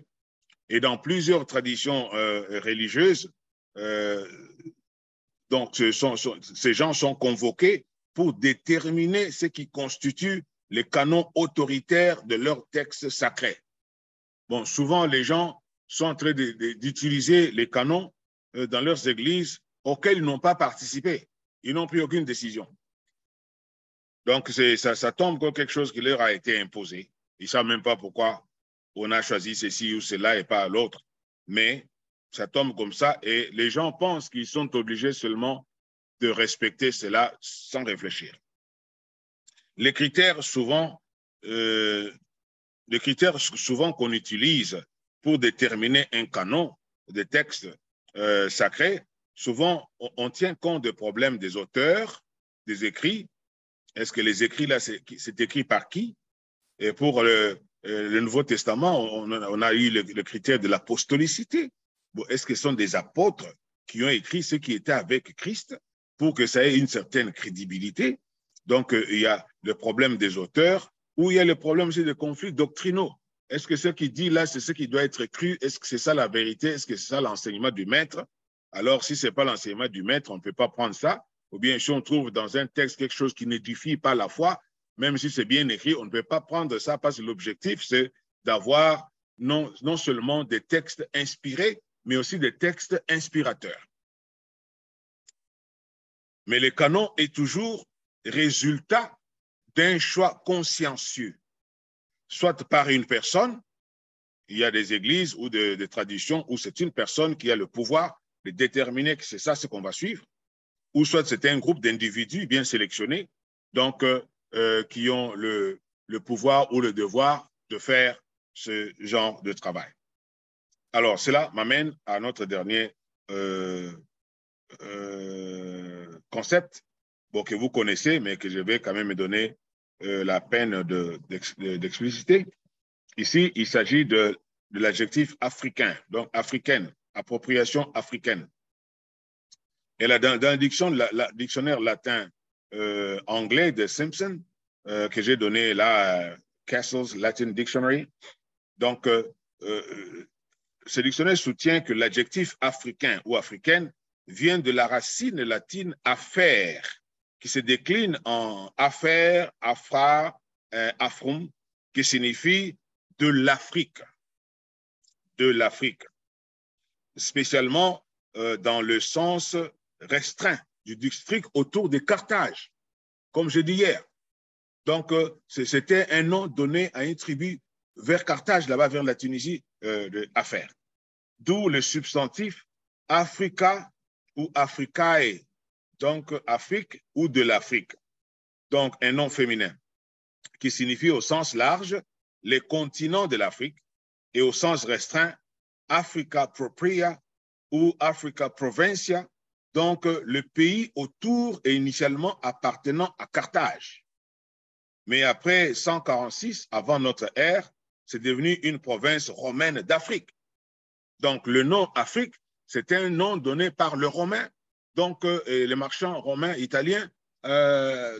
Et dans plusieurs traditions religieuses, donc ces gens sont convoqués pour déterminer ce qui constitue les canons autoritaires de leurs textes sacrés. Bon, souvent, les gens sont en train d'utiliser les canons dans leurs églises auxquelles ils n'ont pas participé. Ils n'ont pris aucune décision. Donc, ça tombe comme quelque chose qui leur a été imposé. Ils ne savent même pas pourquoi on a choisi ceci ou cela et pas l'autre. Mais ça tombe comme ça et les gens pensent qu'ils sont obligés seulement de respecter cela sans réfléchir. Les critères souvent qu'on utilise pour déterminer un canon de textes sacrés, souvent on tient compte des problèmes des auteurs, des écrits. Est-ce que les écrits, là, c'est écrit par qui? Et pour le Nouveau Testament, on a eu le critère de l'apostolicité. Bon, est-ce que ce sont des apôtres qui ont écrit ce qui était avec Christ pour que ça ait une certaine crédibilité? Donc, il y a le problème des auteurs, ou il y a le problème aussi des conflits doctrinaux. Est-ce que ce qui dit là, c'est ce qui doit être cru? Est-ce que c'est ça la vérité? Est-ce que c'est ça l'enseignement du maître? Alors, si ce n'est pas l'enseignement du maître, on ne peut pas prendre ça. Ou bien, si on trouve dans un texte quelque chose qui n'édifie pas la foi, même si c'est bien écrit, on ne peut pas prendre ça parce que l'objectif, c'est d'avoir non seulement des textes inspirés, mais aussi des textes inspirateurs. Mais le canon est toujours résultat d'un choix consciencieux, soit par une personne, il y a des églises ou des traditions où c'est une personne qui a le pouvoir de déterminer que c'est ça ce qu'on va suivre, ou soit c'est un groupe d'individus bien sélectionnés, donc qui ont le pouvoir ou le devoir de faire ce genre de travail. Alors, cela m'amène à notre dernier concept, bon, que vous connaissez, mais que je vais quand même me donner la peine d'expliciter. Ici, il s'agit de l'adjectif africain, donc africaine, appropriation africaine. Et là, dans le dictionnaire latin anglais de Simpson, que j'ai donné là, Castle's Latin Dictionary, donc ce dictionnaire soutient que l'adjectif africain ou africaine vient de la racine latine affaire, qui se décline en affaire, afra, afrum, qui signifie de l'Afrique, spécialement dans le sens restreint du district autour de Carthage, comme je dis hier. Donc, c'était un nom donné à une tribu vers Carthage, là-bas, vers la Tunisie, affaire. D'où le substantif Africa ou Africae, donc Afrique ou de l'Afrique. Donc, un nom féminin qui signifie au sens large les continents de l'Afrique et au sens restreint Africa Propria ou Africa Provincia, donc le pays autour et initialement appartenant à Carthage. Mais après 146, avant notre ère, c'est devenu une province romaine d'Afrique. Donc le nom Afrique, c'était un nom donné par le Romain, donc les marchands romains italiens,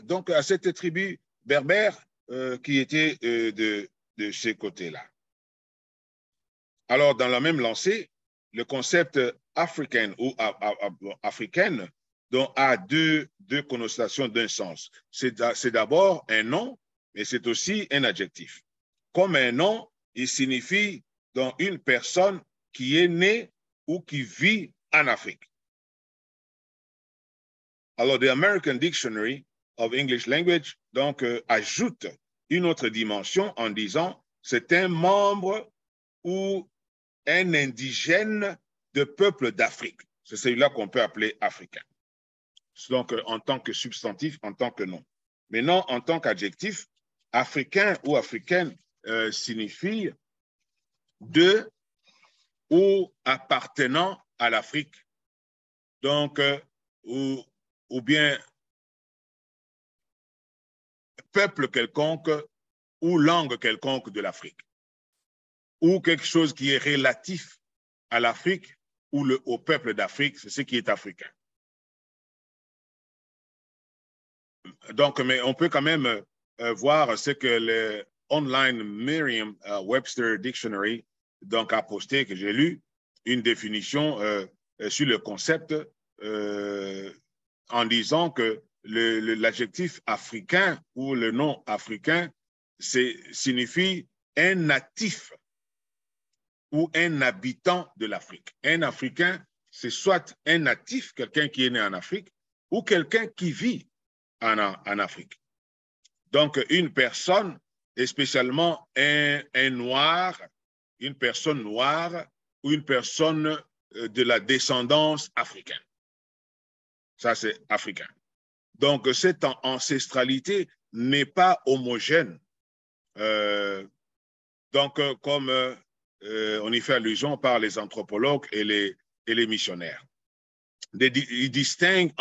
donc à cette tribu berbère qui était de ces côtés-là. Alors, dans la même lancée, le concept africain ou africaine donc, a deux connotations d'un sens. C'est d'abord un nom, mais c'est aussi un adjectif. Comme un nom, il signifie donc une personne qui est née ou qui vit en Afrique. Alors, the American Dictionary of English Language donc ajoute une autre dimension en disant c'est un membre ou un indigène de peuple d'Afrique. C'est celui-là qu'on peut appeler africain. Donc, en tant que substantif, en tant que nom. Maintenant, en tant qu'adjectif, africain ou africaine signifie de ou appartenant à l'Afrique. Donc, ou bien peuple quelconque ou langue quelconque de l'Afrique. Ou quelque chose qui est relatif à l'Afrique ou au peuple d'Afrique, c'est ce qui est africain. Donc, mais on peut quand même voir ce que le online Merriam-Webster Dictionary donc a posté, que j'ai lu, une définition sur le concept en disant que l'adjectif africain ou le nom africain signifie un natif ou un habitant de l'Afrique. Un Africain, c'est soit un natif, quelqu'un qui est né en Afrique, ou quelqu'un qui vit en Afrique. Donc, une personne, et spécialement un noir, une personne noire ou une personne de la descendance africaine. Ça, c'est africain. Donc, cette ancestralité n'est pas homogène. Donc, comme on y fait allusion par les anthropologues et les missionnaires. Ils distinguent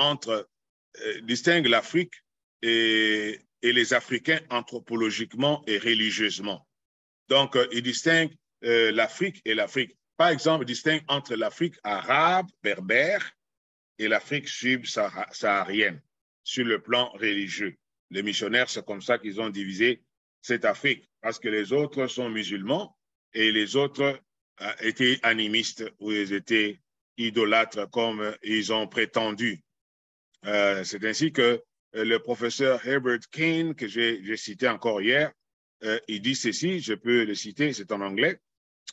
l'Afrique et les Africains anthropologiquement et religieusement. Donc, ils distinguent l'Afrique et l'Afrique. Par exemple, ils distinguent entre l'Afrique arabe, berbère, et l'Afrique subsaharienne sur le plan religieux. Les missionnaires, c'est comme ça qu'ils ont divisé cette Afrique, parce que les autres sont musulmans et les autres étaient animistes ou ils étaient idolâtres comme ils ont prétendu. C'est ainsi que le professeur Herbert Kane, que j'ai cité encore hier, il dit ceci, je peux le citer, c'est en anglais.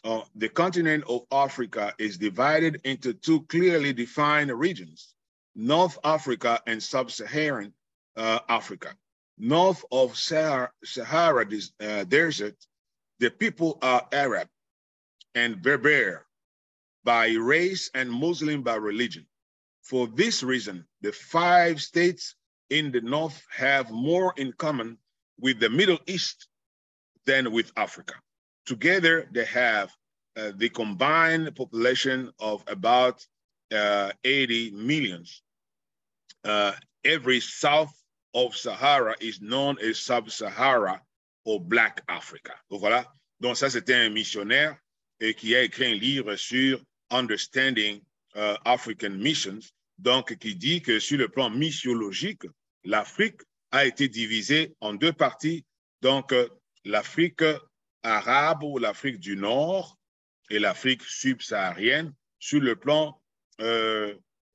The continent of Africa is divided into two clearly defined regions, North Africa and Sub-Saharan Africa. North of Sahara Desert, the people are Arab and Berber by race and Muslim by religion. For this reason, the 5 states in the North have more in common with the Middle East than with Africa. Together, they have the combined population of about 80 million. Every south of Sahara is known as Sub-Sahara or Black Africa. Donc voilà. Donc ça, c'était un missionnaire qui a écrit un livre sur Understanding African Missions, donc qui dit que sur le plan missiologique, l'Afrique a été divisée en 2 parties. Donc l'Afrique arabe ou l'Afrique du Nord et l'Afrique subsaharienne sur le plan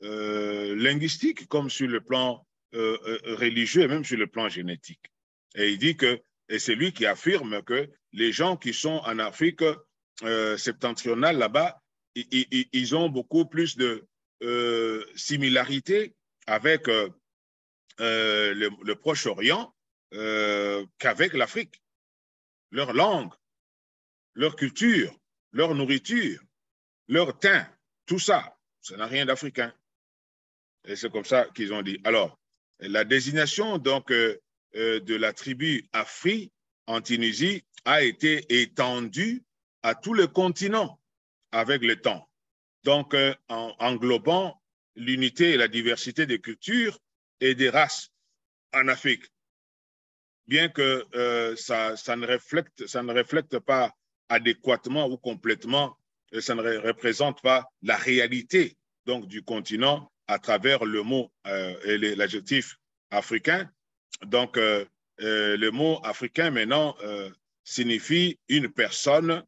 linguistique, comme sur le plan religieux et même sur le plan génétique. Et il dit que, et c'est lui qui affirme que les gens qui sont en Afrique septentrionale là-bas, ils ont beaucoup plus de similarités avec le Proche-Orient qu'avec l'Afrique. Leur langue, leur culture, leur nourriture, leur teint, tout ça, ça n'a rien d'africain. Et c'est comme ça qu'ils ont dit. Alors, la désignation donc de la tribu Afri en Tunisie a été étendue à tout le continent avec le temps. Donc, en englobant l'unité et la diversité des cultures et des races en Afrique. Bien que ça ne reflète pas adéquatement ou complètement, ça ne représente pas la réalité donc, du continent à travers le mot et l'adjectif africain. Donc, le mot africain maintenant signifie une personne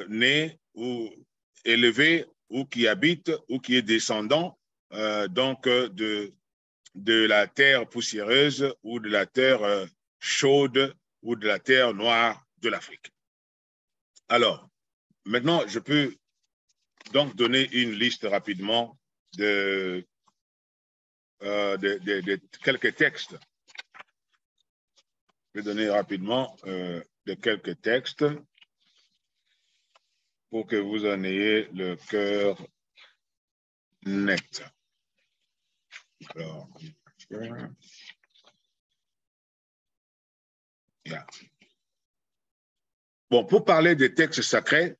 née ou élevée ou qui habite ou qui est descendant donc de la terre poussiéreuse ou de la terre chaude ou de la terre noire de l'Afrique. Alors, maintenant, je peux donc donner une liste rapidement de quelques textes. Je vais donner rapidement de quelques textes pour que vous en ayez le cœur net. Alors, yeah. Bon, pour parler des textes sacrés,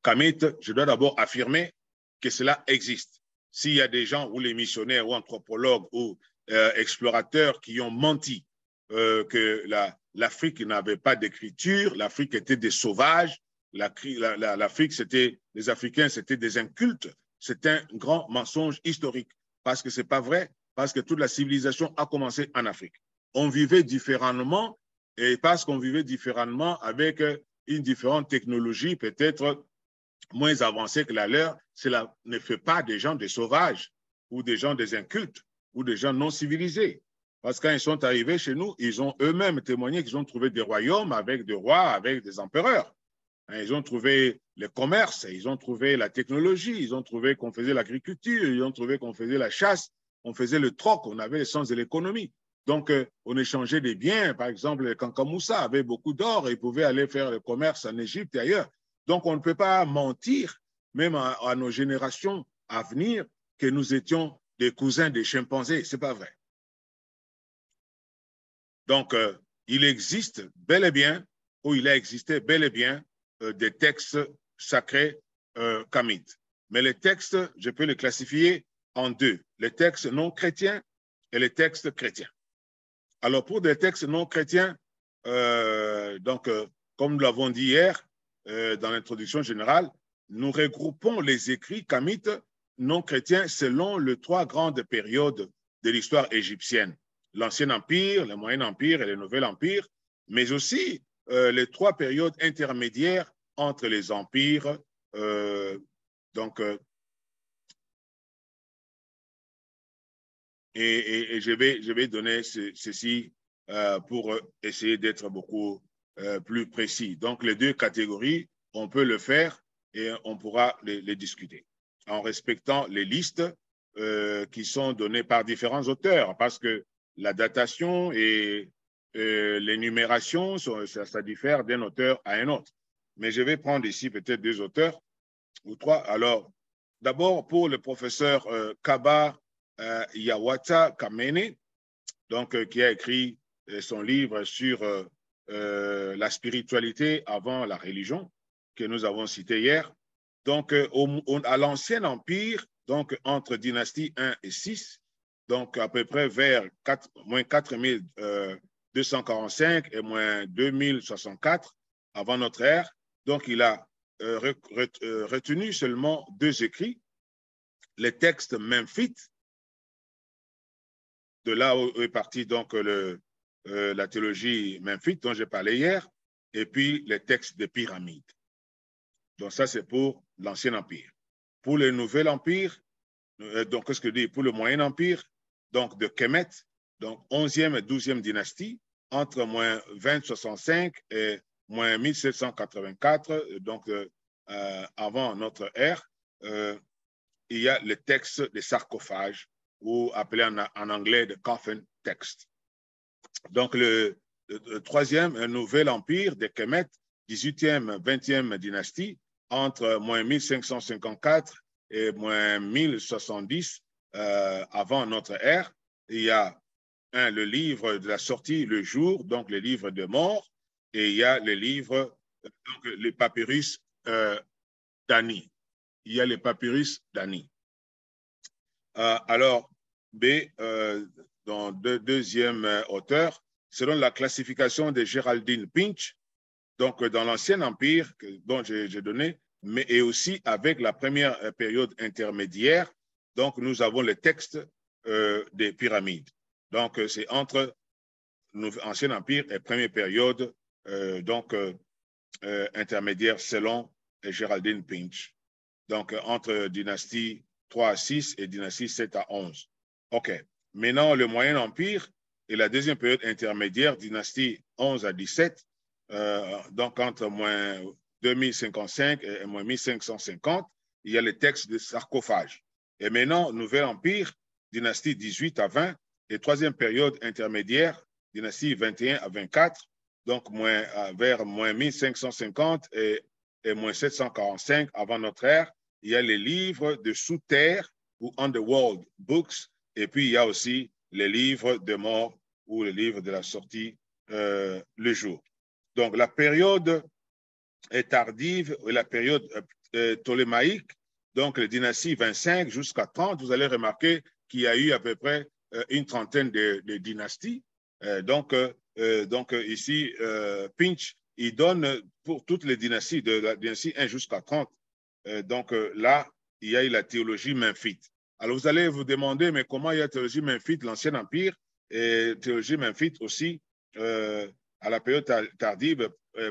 Kamit, je dois d'abord affirmer que cela existe. S'il y a des gens ou les missionnaires ou anthropologues ou explorateurs qui ont menti que l'Afrique n'avait pas d'écriture, l'Afrique était des sauvages, l'Afrique, les Africains, c'était des incultes, c'est un grand mensonge historique parce que ce n'est pas vrai, parce que toute la civilisation a commencé en Afrique. On vivait différemment et parce qu'on vivait différemment avec une différente technologie peut-être moins avancée que la leur, cela ne fait pas des gens des sauvages ou des gens des incultes ou des gens non civilisés. Parce que quand ils sont arrivés chez nous, ils ont eux-mêmes témoigné qu'ils ont trouvé des royaumes avec des rois, avec des empereurs. Ils ont trouvé le commerce, ils ont trouvé la technologie, ils ont trouvé qu'on faisait l'agriculture, ils ont trouvé qu'on faisait la chasse, on faisait le troc, on avait le sens de l'économie. Donc, on échangeait des biens. Par exemple, Kanka Moussa avait beaucoup d'or et il pouvait aller faire le commerce en Égypte et ailleurs. Donc, on ne peut pas mentir, même à nos générations à venir, que nous étions des cousins des chimpanzés. Ce n'est pas vrai. Donc, il existe bel et bien, ou il a existé bel et bien, des textes sacrés kamites. Mais les textes, je peux les classifier en deux, les textes non chrétiens et les textes chrétiens. Alors, pour des textes non chrétiens, comme nous l'avons dit hier dans l'introduction générale, nous regroupons les écrits kamites non chrétiens selon les trois grandes périodes de l'histoire égyptienne. L'Ancien Empire, le Moyen Empire et le Nouvel Empire, mais aussi les trois périodes intermédiaires entre les empires. Et je vais donner ceci pour essayer d'être beaucoup plus précis. Donc, les deux catégories, on peut le faire et on pourra les discuter en respectant les listes qui sont données par différents auteurs, parce que la datation et l'énumération, ça diffère d'un auteur à un autre. Mais je vais prendre ici peut-être deux auteurs ou trois. Alors, d'abord, pour le professeur Kaba Yawata Kamene, donc, qui a écrit son livre sur la spiritualité avant la religion, que nous avons cité hier. Donc, à l'Ancien Empire, donc entre dynastie 1 et 6, donc à peu près vers moins 4245 et moins 2064 avant notre ère, donc il a retenu seulement deux écrits, les textes memphites, de là où est partie donc la théologie memphite dont j'ai parlé hier, et puis les textes des pyramides. Donc ça, c'est pour l'Ancien Empire. Pour le Nouvel Empire, donc qu'est-ce que dit? Pour le Moyen Empire, donc de Kemet, donc 11e et 12e dynastie, entre moins 2065 et moins 1784, donc avant notre ère, il y a le texte des sarcophages, ou appelé en anglais de coffin text. Donc le troisième, un nouvel empire de Kemet, 18e, 20e dynastie, entre moins 1554 et moins 1070 avant notre ère. Il y a le livre de la sortie, le jour, donc le livre de mort, et il y a le livre, donc les papyrus d'Ani. Il y a les papyrus d'Ani. Alors, B, dans deuxième auteur, selon la classification de Geraldine Pinch, donc dans l'Ancien Empire dont j'ai donné, mais et aussi avec la première période intermédiaire, donc nous avons le texte des pyramides. Donc c'est entre l'Ancien Empire et première période, intermédiaire selon Geraldine Pinch. Donc entre dynastie 3 à 6 et dynastie 7 à 11. OK. Maintenant, le Moyen Empire et la deuxième période intermédiaire, dynastie 11 à 17, donc entre moins 2055 et moins 1550, il y a les textes de sarcophage. Et maintenant, Nouvel Empire, dynastie 18 à 20, et troisième période intermédiaire, dynastie 21 à 24, donc vers moins 1550 et moins 745 avant notre ère, il y a les livres de sous-terre ou underworld books, et puis il y a aussi les livres de mort ou les livres de la sortie le jour. Donc la période est tardive, la période ptolémaïque, donc les dynasties 25 jusqu'à 30, vous allez remarquer qu'il y a eu à peu près une trentaine de dynasties. Donc ici, Pinch, il donne pour toutes les dynasties, de la dynastie 1 jusqu'à 30. Donc là, il y a eu la théologie memphite. Alors vous allez vous demander, mais comment il y a la théologie memphite, l'Ancien Empire, et théologie memphite aussi à la période tardive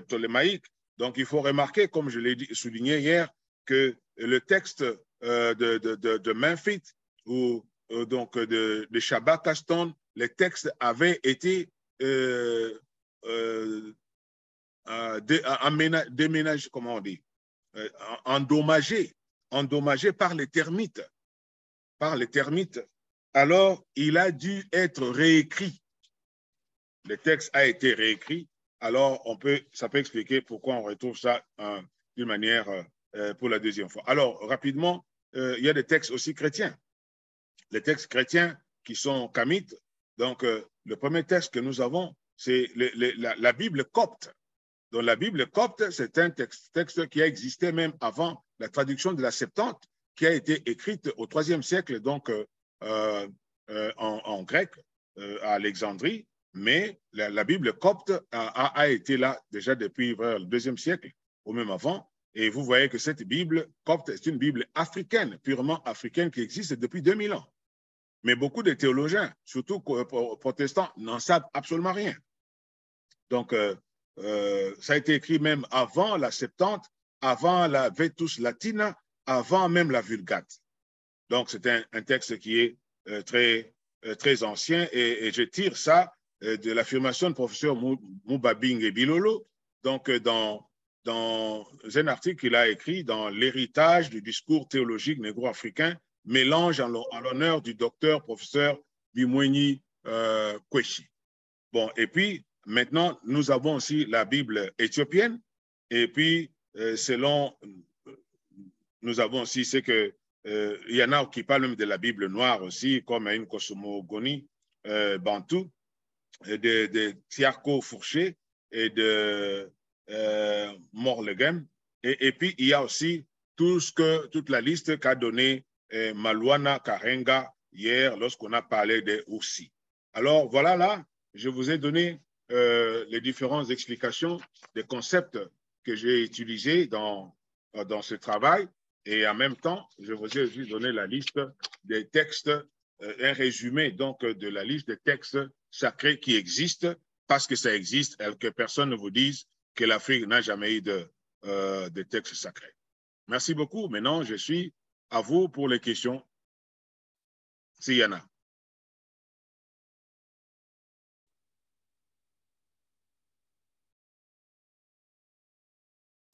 ptolémaïque. Donc il faut remarquer, comme je l'ai souligné hier, que le texte de Memphis ou donc de Shabbat Caston, les textes avaient été déménagés, comment on dit, endommagés par les termites. Alors, il a dû être réécrit. Le texte a été réécrit. Alors, ça peut expliquer pourquoi on retrouve ça d'une manière pour la deuxième fois. Alors, rapidement, il y a des textes aussi chrétiens. Les textes chrétiens qui sont kamites. Donc, le premier texte que nous avons, c'est la Bible copte. Donc, la Bible copte, c'est un texte qui a existé même avant la traduction de la Septante, qui a été écrite au IIIe siècle, donc en grec, à Alexandrie. Mais la Bible copte a été là déjà depuis le IIe siècle, ou même avant. Et vous voyez que cette Bible copte est une Bible africaine, purement africaine, qui existe depuis 2000 ans. Mais beaucoup de théologiens, surtout protestants, n'en savent absolument rien. Donc, ça a été écrit même avant la Septante, avant la Vetus Latina, avant même la Vulgate. Donc, c'est un texte qui est très ancien et je tire ça de l'affirmation du professeur Moubabingue Bilolo, donc dans un article qu'il a écrit dans l'héritage du discours théologique négro-africain, mélange en l'honneur du docteur professeur Bimweni Kweshi. Bon, et puis, maintenant, nous avons aussi la Bible éthiopienne, et puis, nous avons aussi ce que il y en a qui parlent même de la Bible noire aussi, comme une cosmogoni bantou, de Tiarko Fourché et de Morlegem. Et puis, il y a aussi toute la liste qu'a donnée Malouana Karenga hier lorsqu'on a parlé des Oussi. Alors, voilà là, je vous ai donné les différentes explications des concepts que j'ai utilisés dans ce travail. Et en même temps, je vous ai aussi donné la liste des textes, un résumé donc de la liste des textes sacrés qui existent, parce que ça existe, et que personne ne vous dise que l'Afrique n'a jamais eu de textes sacrés. Merci beaucoup. Maintenant, je suis à vous pour les questions, s'il y en a.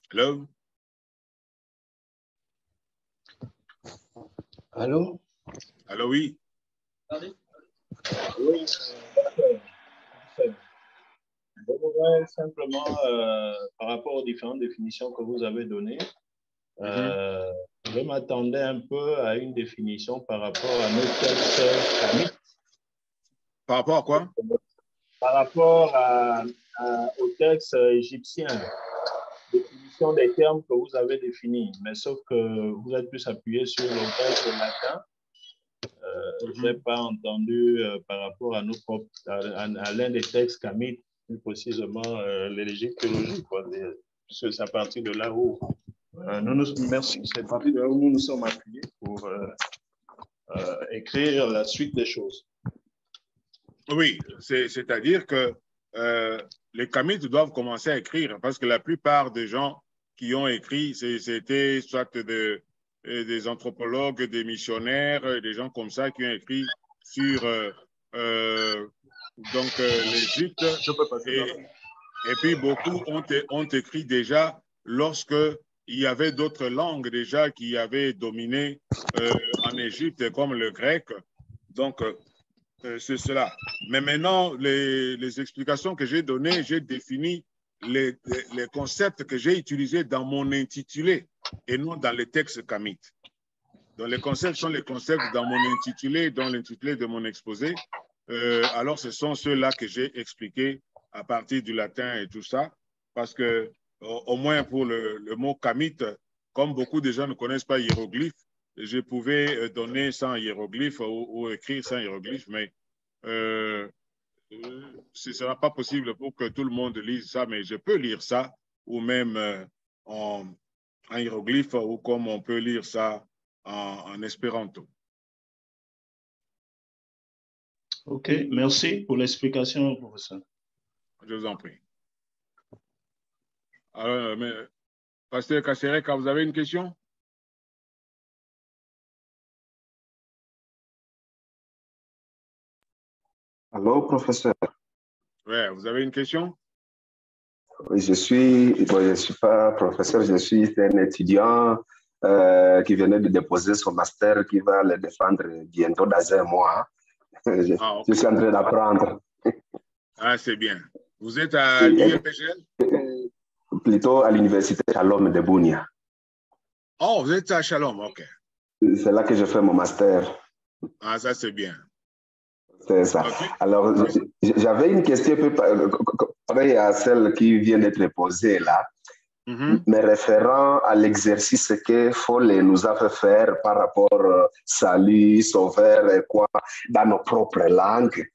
Hello? Allô? Allô, oui? Oui. Je voudrais simplement, par rapport aux différentes définitions que vous avez données, je m'attendais un peu à une définition par rapport à nos textes samites. Par rapport à quoi? Par rapport au texte égyptien, définition des termes que vous avez définis, mais sauf que vous êtes plus appuyé sur le texte latin. Je n'ai pas entendu par rapport à nos propres, à l'un des textes kamites, plus précisément l'égyptologie. C'est à partir de là où merci, c'est à partir de là où nous nous sommes appuyés pour écrire la suite des choses. Oui, c'est-à-dire que les kamites doivent commencer à écrire parce que la plupart des gens qui ont écrit, c'était soit des anthropologues, des missionnaires, des gens comme ça qui ont écrit sur l'Égypte. Et puis beaucoup ont écrit déjà lorsque il y avait d'autres langues déjà qui avaient dominé en Égypte, comme le grec. Donc, c'est cela. Mais maintenant, les explications que j'ai données, j'ai défini les concepts que j'ai utilisés dans mon intitulé et non dans les textes kamites. Donc, les concepts sont les concepts dans mon intitulé, dans l'intitulé de mon exposé. Alors, ce sont ceux-là que j'ai expliqués à partir du latin et tout ça, parce que, au moins pour le mot kamite, comme beaucoup de gens ne connaissent pas hiéroglyphe, je pouvais donner sans hiéroglyphe ou écrire sans hiéroglyphe, mais ce ne sera pas possible pour que tout le monde lise ça, mais je peux lire ça, ou même en hiéroglyphe, ou comme on peut lire ça en espéranto. OK, merci pour l'explication, professeur. Je vous en prie. Alors, Pasteur Kasereka, vous avez une question? Allô, professeur. Oui, vous avez une question? Oui, je suis pas professeur, je suis un étudiant qui venait de déposer son master, qui va le défendre bientôt dans un mois. Je suis en train d'apprendre. Ah, c'est bien. Vous êtes à l'UMPGL? Plutôt à l'université Shalom de Bunia. Oh, vous êtes à Shalom, OK. C'est là que je fais mon master. Ah, ça, c'est bien. C'est ça. Okay. Alors, j'avais une question pareille à celle qui vient d'être posée là, mais référant à l'exercice que Follet nous a fait faire par rapport salut, sauveur et quoi, dans nos propres langues.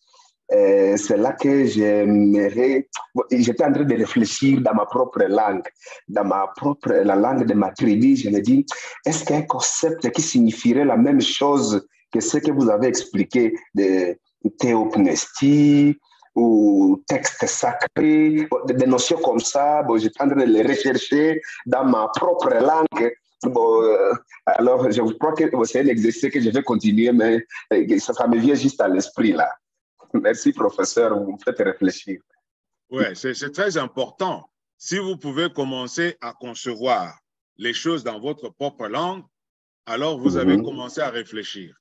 C'est là que j'aimerais, j'étais en train de réfléchir dans ma propre langue, la langue de ma tribu. Je me dis, est-ce qu'un concept qui signifierait la même chose que ce que vous avez expliqué de théopnestie ou texte sacré, des notions comme ça, j'étais en train de les rechercher dans ma propre langue. Alors, je crois que c'est un exercice que je vais continuer, mais ça me vient juste à l'esprit là. Merci, professeur, vous me faites réfléchir. Oui, c'est très important. Si vous pouvez commencer à concevoir les choses dans votre propre langue, alors vous avez commencé à réfléchir.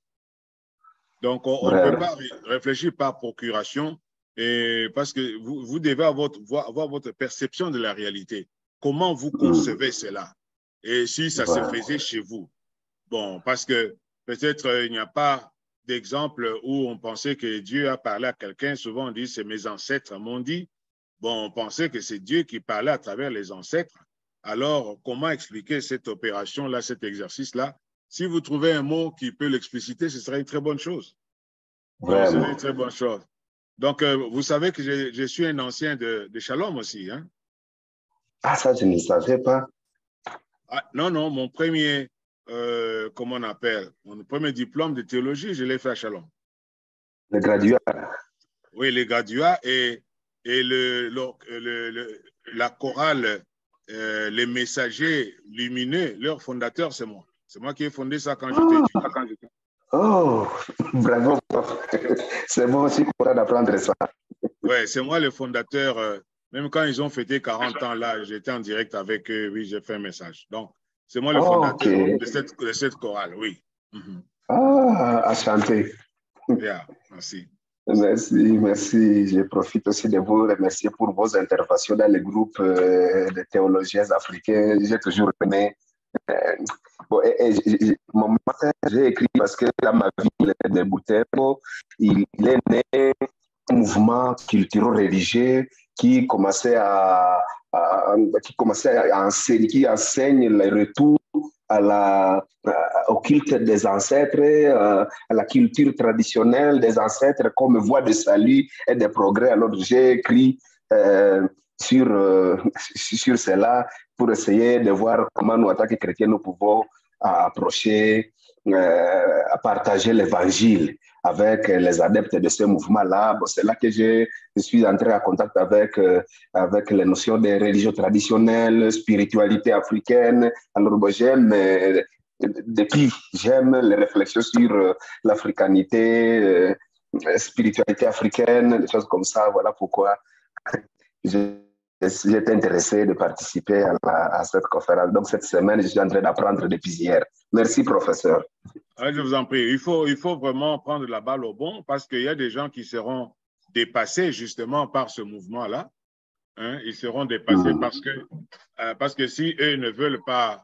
Donc, on ne peut pas réfléchir par procuration parce que vous devez avoir votre perception de la réalité. Comment vous concevez cela? Et si ça se faisait chez vous? Bon, parce que peut-être il n'y a pas d'exemple où on pensait que Dieu a parlé à quelqu'un. Souvent, on dit, c'est mes ancêtres m'ont dit. Bon, on pensait que c'est Dieu qui parlait à travers les ancêtres. Alors, comment expliquer cette opération-là, cet exercice-là? Si vous trouvez un mot qui peut l'expliciter, ce serait une très bonne chose. Donc, ce serait une très bonne chose. Donc, vous savez que je suis un ancien de Shalom aussi. Hein? Ah, ça, je ne savais pas. Ah, non, non, mon premier... comment on appelle, mon premier diplôme de théologie, je l'ai fait à Shalom. Le graduat. Oui, les graduats et la chorale les messagers lumineux, leur fondateur, c'est moi. C'est moi qui ai fondé ça quand j'étais étudiant. Oh, bravo. C'est moi aussi content d'apprendre ça. Ouais, c'est moi le fondateur. Même quand ils ont fêté 40 ans, là, j'étais en direct avec eux. Oui, j'ai fait un message. Donc, c'est moi le fondateur de cette chorale, oui. Ah, enchanté. Yeah, merci. Merci, merci. Je profite aussi de vous remercier pour vos interventions dans le groupe de théologiens africains. J'ai toujours aimé. Bon, mon matin, j'ai écrit parce que dans ma ville de Butembo, il est né un mouvement culturel-religieux qui commençait à enseigner, qui enseigne le retour au culte des ancêtres, à la culture traditionnelle des ancêtres comme voie de salut et de progrès. Alors j'ai écrit sur cela pour essayer de voir comment nous, en tant que chrétiens, nous pouvons approcher, à partager l'évangile avec les adeptes de ce mouvement-là. Bon, c'est là que je suis entré en contact avec les notions de religion traditionnelle, spiritualité africaine. Alors, bon, j'aime les réflexions sur l'africanité, spiritualité africaine, des choses comme ça. Voilà pourquoi j'étais intéressé de participer à cette conférence. Donc, cette semaine, je suis en train d'apprendre depuis hier. Merci, professeur. Je vous en prie. Il faut vraiment prendre la balle au bon parce qu'il y a des gens qui seront dépassés justement par ce mouvement-là. Hein, ils seront dépassés parce que si eux ne veulent pas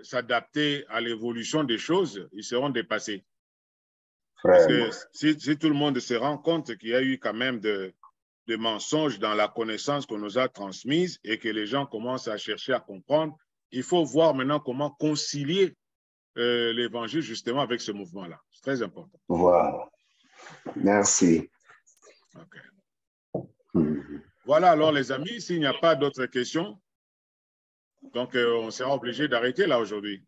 s'adapter à l'évolution des choses, ils seront dépassés. Parce que si tout le monde se rend compte qu'il y a eu quand même de mensonges dans la connaissance qu'on nous a transmise et que les gens commencent à chercher à comprendre, il faut voir maintenant comment concilier l'évangile justement avec ce mouvement-là. C'est très important. Voilà. Merci. Okay. Voilà alors les amis, s'il n'y a pas d'autres questions, donc on sera obligé d'arrêter là aujourd'hui.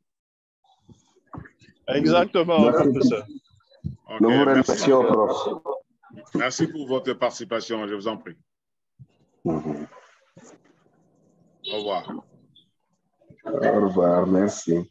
Exactement, professeur. Okay, nous vous remercions, prof. Merci pour votre participation, je vous en prie. Au revoir. Au revoir, merci.